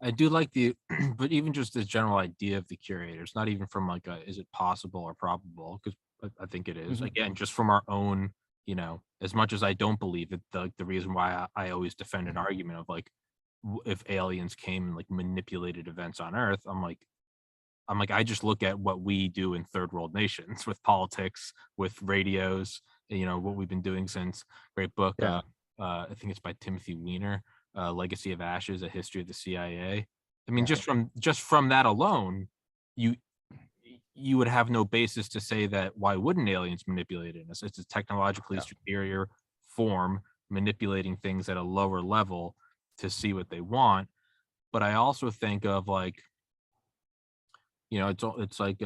Speaker 1: I do like the, but even just this general idea of the curators, not even from like is it possible or probable, because I think it is. Again, just from our own, as much as I don't believe it, the reason why I always defend an argument of like, if aliens came and like manipulated events on Earth, I'm like, I just look at what we do in third world nations with politics, with radios, what we've been doing since great book.
Speaker 2: Yeah.
Speaker 1: I think it's by Timothy Weiner, Legacy of Ashes, A History of the CIA. I mean, just from that alone, you would have no basis to say that why wouldn't aliens manipulate it? It's a technologically superior form manipulating things at a lower level to see what they want. But I also think of like, it's like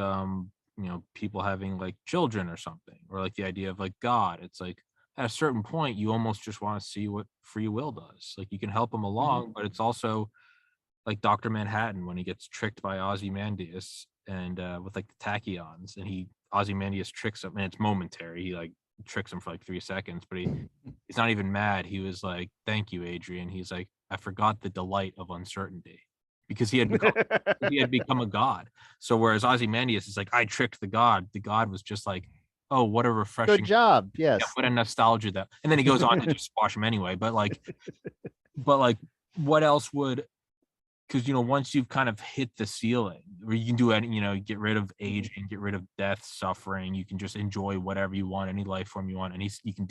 Speaker 1: people having like children or something, or like the idea of like God. It's like at a certain point you almost just want to see what free will does. Like you can help them along, but it's also like Dr. Manhattan when he gets tricked by Ozymandias and with like the tachyons, and Ozymandias tricks him, and it's momentary. He like tricks him for like 3 seconds, but he's not even mad. He was like, "Thank you, Adrian." He's like, "I forgot the delight of uncertainty," because he had become a god. So whereas Ozymandias is like, "I tricked the god." The god was just like, "Oh, what a refreshing
Speaker 2: Good job." Yes.
Speaker 1: what a nostalgia that. And then he goes on to just squash him anyway. But like, what else would? Because once you've kind of hit the ceiling where you can do any, get rid of aging, get rid of death, suffering, you can just enjoy whatever you want, any life form you want, and you can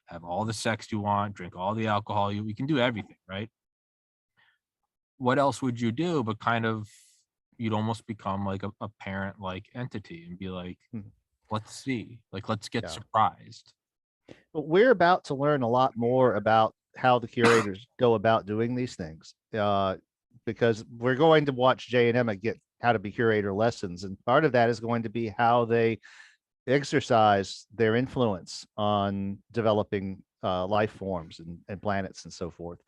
Speaker 1: have all the sex you want, drink all the alcohol you can do everything, right? What else would you do? But kind of, you'd almost become like a parent like entity and be like, let's see, like let's get surprised.
Speaker 2: But we're about to learn a lot more about how the curators go about doing these things. Because we're going to watch Jay and Emma get how to be curator lessons. And part of that is going to be how they exercise their influence on developing life forms and planets and so forth.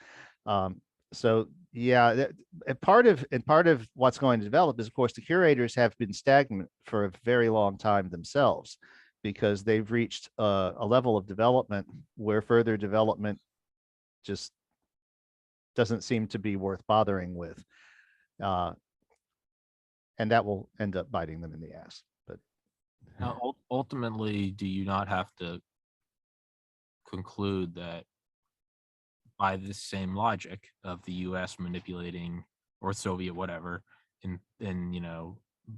Speaker 2: So yeah, and part of what's going to develop is, of course, the curators have been stagnant for a very long time themselves, because they've reached a level of development where further development just doesn't seem to be worth bothering with. And that will end up biting them in the ass. But
Speaker 1: now, ultimately, do you not have to conclude that by this same logic of the US manipulating, or Soviet whatever, in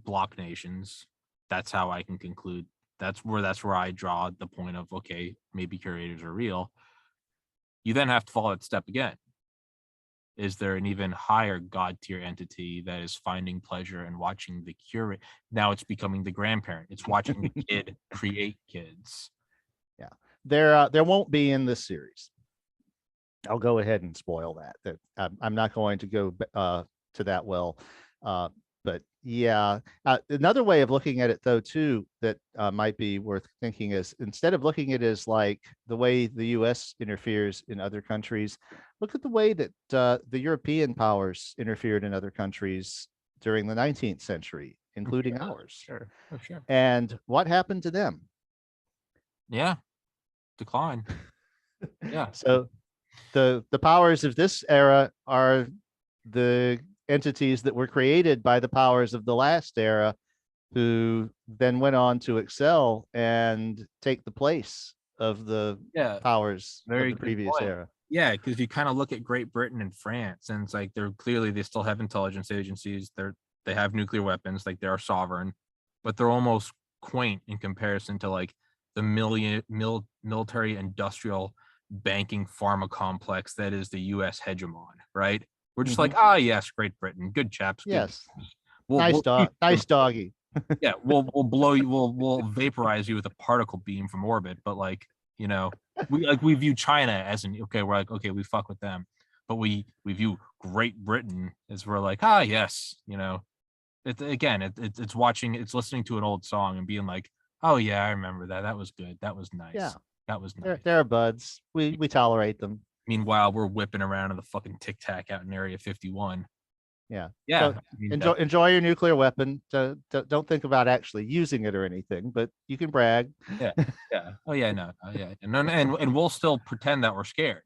Speaker 1: bloc nations, that's how I can conclude that's where I draw the point of, okay, maybe curators are real. You then have to follow that step again. is there an even higher god tier entity that is finding pleasure in watching the curate? Now it's becoming the grandparent. It's watching the kid create kids.
Speaker 2: Yeah, there won't be in this series. I'll go ahead and spoil that. I'm not going to go to that well, but yeah. Another way of looking at it, though, too, that might be worth thinking is, instead of looking at it as like the way the U.S. interferes in other countries, look at the way that the European powers interfered in other countries during the 19th century, including ours.
Speaker 1: Sure. Oh, sure.
Speaker 2: And what happened to them?
Speaker 1: Yeah. Decline. Yeah.
Speaker 2: So the powers of this era are the entities that were created by the powers of the last era, who then went on to excel and take the place of the powers of the previous era.
Speaker 1: Yeah, because you kind of look at Great Britain and France, and it's like they still have intelligence agencies. They have nuclear weapons, like they are sovereign, but they're almost quaint in comparison to like the military industrial banking pharma complex that is the U.S. hegemon, right? We're just like, yes, Great Britain, good chaps.
Speaker 2: Yes,
Speaker 1: good.
Speaker 2: Nice doggy.
Speaker 1: Yeah, we'll blow you, we'll vaporize you with a particle beam from orbit, but like, we view China as we're like, okay, we fuck with them, but we view Great Britain as, we're like, yes, it's watching, it's listening to an old song and being like, oh yeah, I remember that was good, that was nice.
Speaker 2: Yeah,
Speaker 1: that was nice.
Speaker 2: They're buds. We tolerate them.
Speaker 1: Meanwhile, we're whipping around in the fucking Tic Tac out in Area 51.
Speaker 2: Yeah.
Speaker 1: So
Speaker 2: enjoy your nuclear weapon. Don't think about actually using it or anything, but you can brag.
Speaker 1: Yeah. Oh yeah, no. Yeah. And we'll still pretend that we're scared.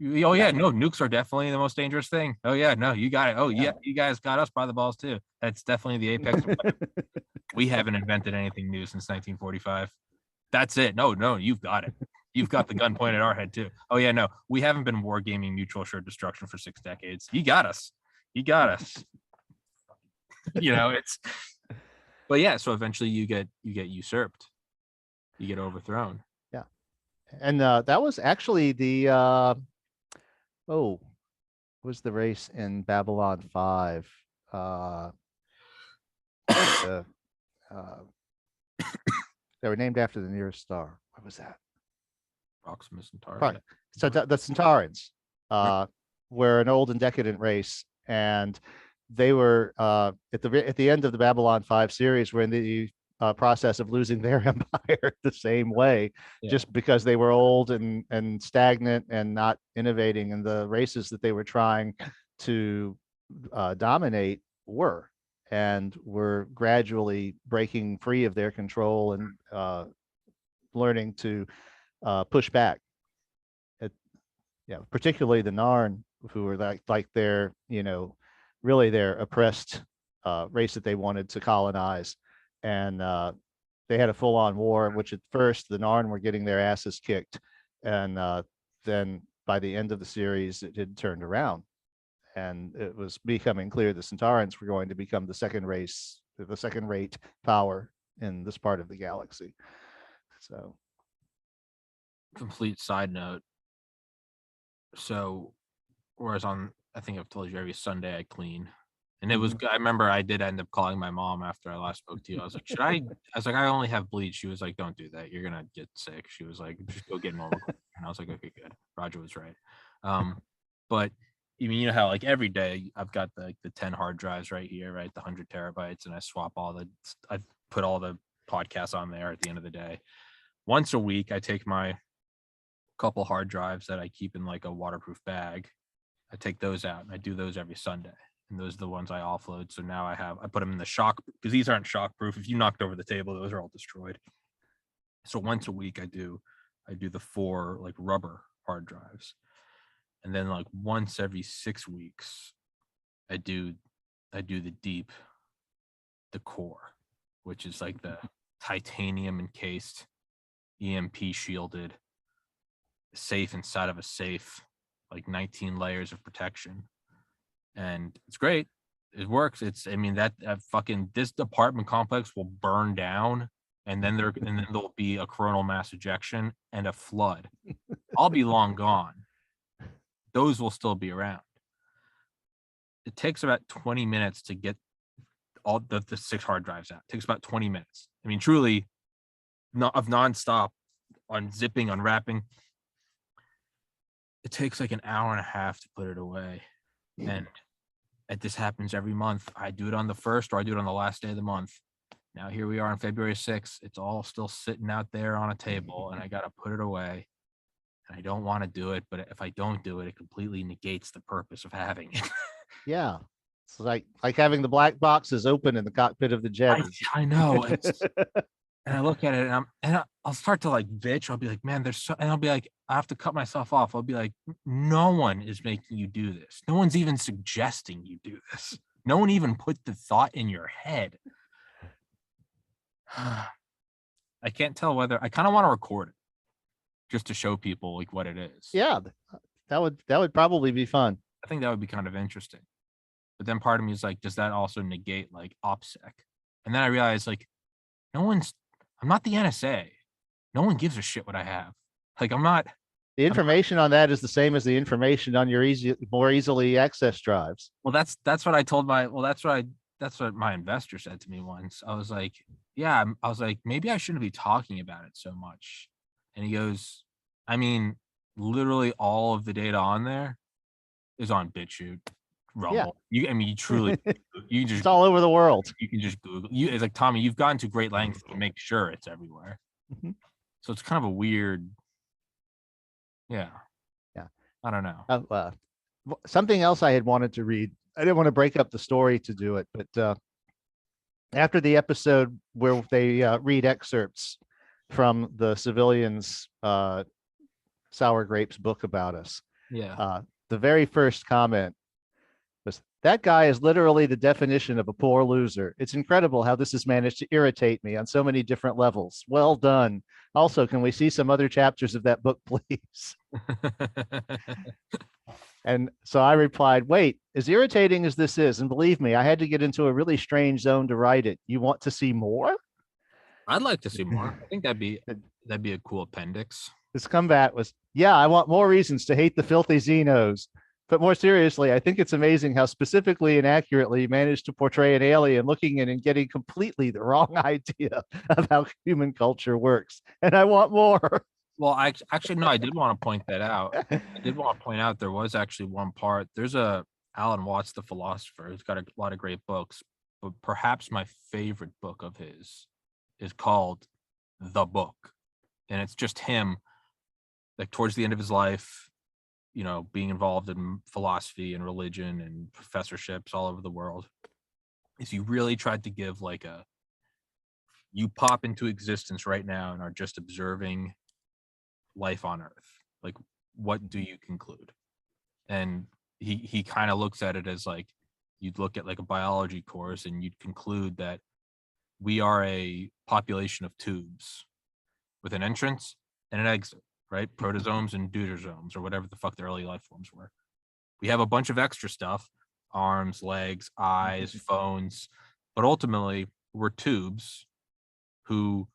Speaker 1: Oh yeah, no, nukes are definitely the most dangerous thing. Oh yeah, no, you got it. Oh yeah, you guys got us by the balls too. That's definitely the apex. We haven't invented anything new since 1945. That's it. No, you've got it. You've got the gun pointed at our head too. Oh yeah, no, we haven't been wargaming mutual assured destruction for 6 decades. You got us. It's, but yeah, so eventually you get usurped, you get overthrown.
Speaker 2: Yeah. And that was actually the was the race in Babylon 5. They were named after the nearest star. What was that?
Speaker 1: Proxima Centauri.
Speaker 2: Probably. So the Centaurans were an old and decadent race, and they were at the end of the Babylon 5 series were in the process of losing their empire the same way, just because they were old and stagnant and not innovating, and the races that they were trying to dominate were gradually breaking free of their control and learning to push back. Particularly the Narn, who were like their, really their oppressed race that they wanted to colonize. And they had a full-on war in which at first the Narn were getting their asses kicked. And then by the end of the series, it had turned around. And it was becoming clear the Centaurans were going to become the second-rate power in this part of the galaxy. So,
Speaker 1: complete side note. So, whereas I think I've told you every Sunday I clean, and it was, I remember I did end up calling my mom after I last spoke to you. I was like, I only have bleach. She was like, don't do that, you're gonna get sick. She was like, just go get normal. And I was like, okay, good. Roger was right. But you know how like every day I've got the 10 hard drives right here, right, the 100 terabytes, and I put all the podcasts on there at the end of the day. Once a week, I take my couple hard drives that I keep in like a waterproof bag. I take those out and I do those every Sunday. And those are the ones I offload. So now I put them in the shock, because these aren't shock proof. If you knocked over the table, those are all destroyed. So once a week I do the 4 like rubber hard drives. And then like once every 6 weeks, I do the core, which is like the titanium encased, EMP shielded safe inside of a safe, like 19 layers of protection. And it's great. It works. That fucking, this apartment complex will burn down, and then there'll be a coronal mass ejection and a flood. I'll be long gone. Those will still be around. it takes about 20 minutes to get all the 6 hard drives out. It takes about 20 minutes. I mean, truly, of nonstop unzipping, unwrapping. It takes like an hour and a half to put it away. And this happens every month. I do it on the 1st or I do it on the last day of the month. Now here we are on February 6th. It's all still sitting out there on a table and I got to put it away. And I don't want to do it, but if I don't do it, it completely negates the purpose of having it.
Speaker 2: Yeah. It's like having the black boxes open in the cockpit of the jet.
Speaker 1: I know. And I look at it and I'll start to like bitch. I'll be like, man, and I'll be like, I have to cut myself off. I'll be like, no one is making you do this. No one's even suggesting you do this. No one even put the thought in your head. I can't tell whether I kind of want to record it just to show people like what it is.
Speaker 2: Yeah, that would probably be fun.
Speaker 1: I think that would be kind of interesting. But then part of me is like, does that also negate like OPSEC? And then I realized like, I'm not the NSA. No one gives a shit what I have. Like I'm not.
Speaker 2: The information on that is the same as the information on your more easily accessed drives.
Speaker 1: Well, that's what I told that's what my investor said to me once. I was like, yeah, I was like, maybe I shouldn't be talking about it so much. And he goes, I mean, literally all of the data on there is on BitChute, Rumble. Yeah. You truly, you just,
Speaker 2: it's all over the world.
Speaker 1: You can just Google. It's like, Tommy, you've gone to great lengths to make sure it's everywhere. Mm-hmm. So it's kind of a weird, yeah. I don't know.
Speaker 2: Something else I had wanted to read. I didn't want to break up the story to do it, but after the episode where they read excerpts from the civilians' Sour Grapes book about us, the very first comment was, that guy is literally the definition of a poor loser. It's incredible how this has managed to irritate me on so many different levels. Well done. Also, can we see some other chapters of that book, please? And so I replied, wait, as irritating as this is, and believe me, I had to get into a really strange zone to write it. You want to see more?
Speaker 1: I'd like to see more. I think that'd be a cool appendix.
Speaker 2: His comeback was, yeah, I want more reasons to hate the filthy Xenos. But more seriously, I think it's amazing how specifically and accurately you managed to portray an alien looking in and getting completely the wrong idea of how human culture works. And I want more.
Speaker 1: Well, I did want to point that out. I did want to point out there was actually one part. There's Alan Watts, the philosopher, who's got a lot of great books, but perhaps my favorite book of his is called The Book. And it's just him, like towards the end of his life, being involved in philosophy and religion and professorships all over the world. Is he really tried to give like you pop into existence right now and are just observing life on Earth. Like, what do you conclude? And he kind of looks at it as like, you'd look at like a biology course and you'd conclude that we are a population of tubes with an entrance and an exit, right? Protozomes and deuterosomes, or whatever the fuck the early life forms were. We have a bunch of extra stuff, arms, legs, eyes, phones, but ultimately we're tubes who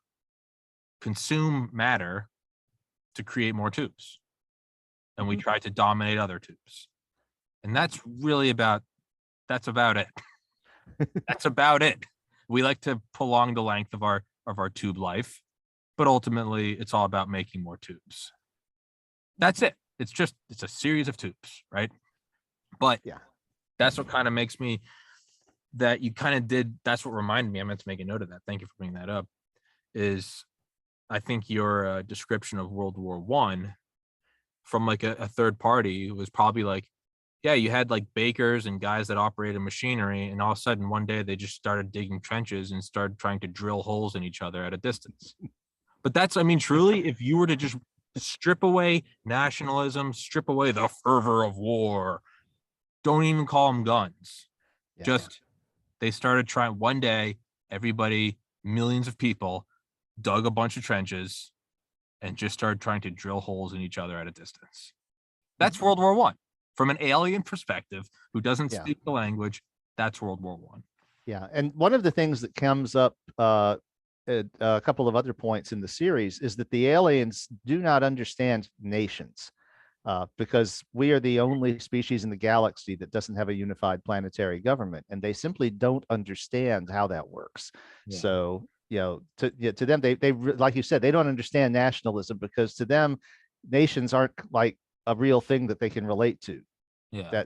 Speaker 1: consume matter to create more tubes. And we try to dominate other tubes. And that's about it. That's about it. We like to prolong the length of our tube life, but ultimately it's all about making more tubes. That's it. It's a series of tubes, right? But yeah, that's what kind of makes me that you kind of did. That's what reminded me. I meant to make a note of that. Thank you for bringing that up. Is I think your description of World War I from like a third party was probably like, yeah, you had like bakers and guys that operated machinery, and all of a sudden one day they just started digging trenches and started trying to drill holes in each other at a distance. But truly, if you were to just strip away nationalism, strip away the fervor of war, don't even call them guns. Yeah. They started trying one day, everybody, millions of people dug a bunch of trenches and just started trying to drill holes in each other at a distance. That's World War I. From an alien perspective who doesn't speak the language, that's World War I.
Speaker 2: Yeah. And one of the things that comes up at a couple of other points in the series is that the aliens do not understand nations. because we are the only species in the galaxy that doesn't have a unified planetary government, and they simply don't understand how that works.
Speaker 1: Yeah.
Speaker 2: So, to them, like you said, they don't understand nationalism, because to them, nations aren't like a real thing that they can relate to.
Speaker 1: Yeah.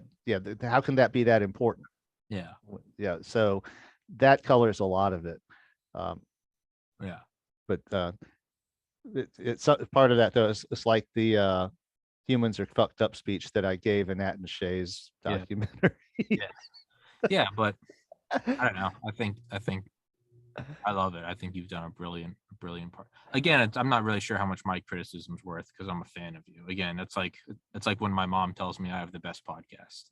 Speaker 2: How can that be that important?
Speaker 1: Yeah.
Speaker 2: Yeah. So that colors a lot of it.
Speaker 1: Yeah.
Speaker 2: But it's part of that, though. It's like the humans are fucked up speech that I gave in Nat and Shay's documentary.
Speaker 1: Yeah. Yeah, but I don't know. I think I love it. I think you've done a brilliant part. Again, I'm not really sure how much my criticism's worth, because I'm a fan of you. Again, it's like when my mom tells me I have the best podcast.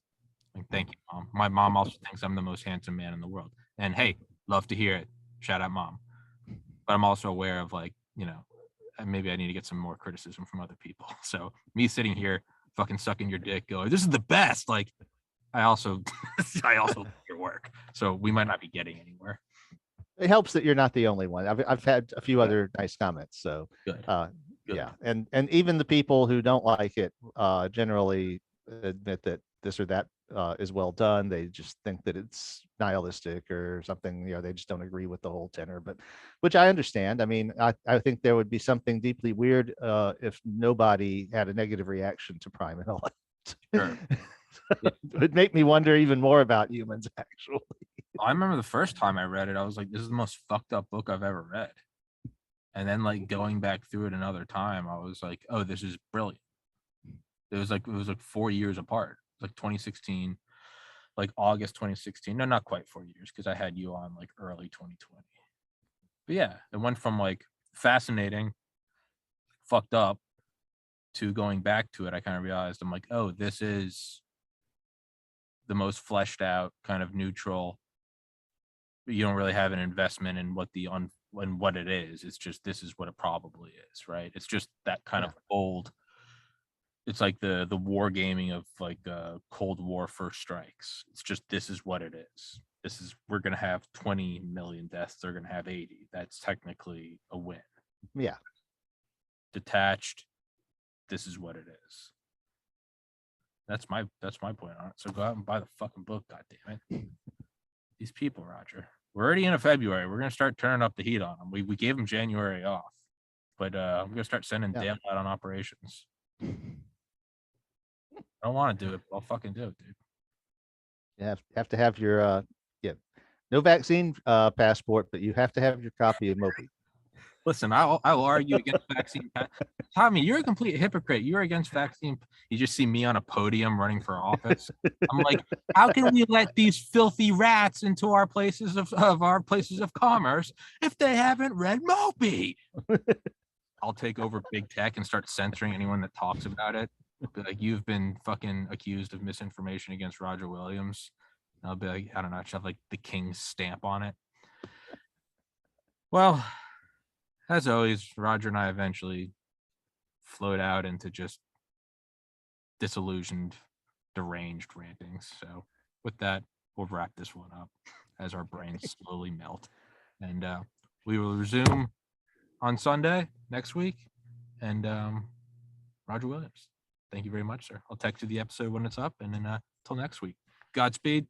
Speaker 1: Like, thank you, Mom. My mom also thinks I'm the most handsome man in the world. And hey, love to hear it. Shout out, Mom. But I'm also aware of, like, maybe I need to get some more criticism from other people. So me sitting here fucking sucking your dick going, this is the best. Like, I also love your work. So we might not be getting anywhere.
Speaker 2: It helps that you're not the only one. I've had a few other nice comments. So
Speaker 1: Good.
Speaker 2: yeah. And even the people who don't like it generally admit that this or that is well done. They just think that it's nihilistic or something. They just don't agree with the whole tenor, but which I understand. I mean, I think there would be something deeply weird if nobody had a negative reaction to Prime Intellect.
Speaker 1: Sure.
Speaker 2: It would make me wonder even more about humans, actually.
Speaker 1: I remember the first time I read it, I was like, this is the most fucked up book I've ever read. And then, like, going back through it another time, I was like, oh, this is brilliant. It was like 4 years apart. Like 2016, like August 2016. No, not quite 4 years, because I had you on like early 2020. But yeah, it went from like fascinating, fucked up, to going back to it. I kind of realized, I'm like, oh, this is the most fleshed out, kind of neutral. You don't really have an investment in what what it is. It's just, this is what it probably is, right? It's just that kind of old. It's like the war gaming of like Cold War first strikes. It's just, this is what it is. This is, we're gonna have 20 million deaths. They're gonna have 80. That's technically a win.
Speaker 2: Yeah.
Speaker 1: Detached. This is what it is. That's my point on it. So go out and buy the fucking book. God damn it. These people, Roger. We're already into February. We're gonna start turning up the heat on them. We gave them January off, but I'm gonna start sending Dale out on operations. I don't want to do it, but I'll fucking do it, dude.
Speaker 2: You have to have your no vaccine passport, but you have to have your copy of Moby.
Speaker 1: Listen, I will argue against vaccine. Tommy, you're a complete hypocrite. You're against vaccine. You just see me on a podium running for office. I'm like, how can we let these filthy rats into our places of commerce if they haven't read Moby? I'll take over big tech and start censoring anyone that talks about it. I'll be like, you've been fucking accused of misinformation against Roger Williams. And I'll be like, I don't know, I should have like the king's stamp on it. Well, as always, Roger and I eventually float out into just disillusioned, deranged rantings. So with that, we'll wrap this one up as our brains slowly melt. And we will resume on Sunday next week. And Roger Williams, thank you very much, sir. I'll text you the episode when it's up. And then until next week, Godspeed.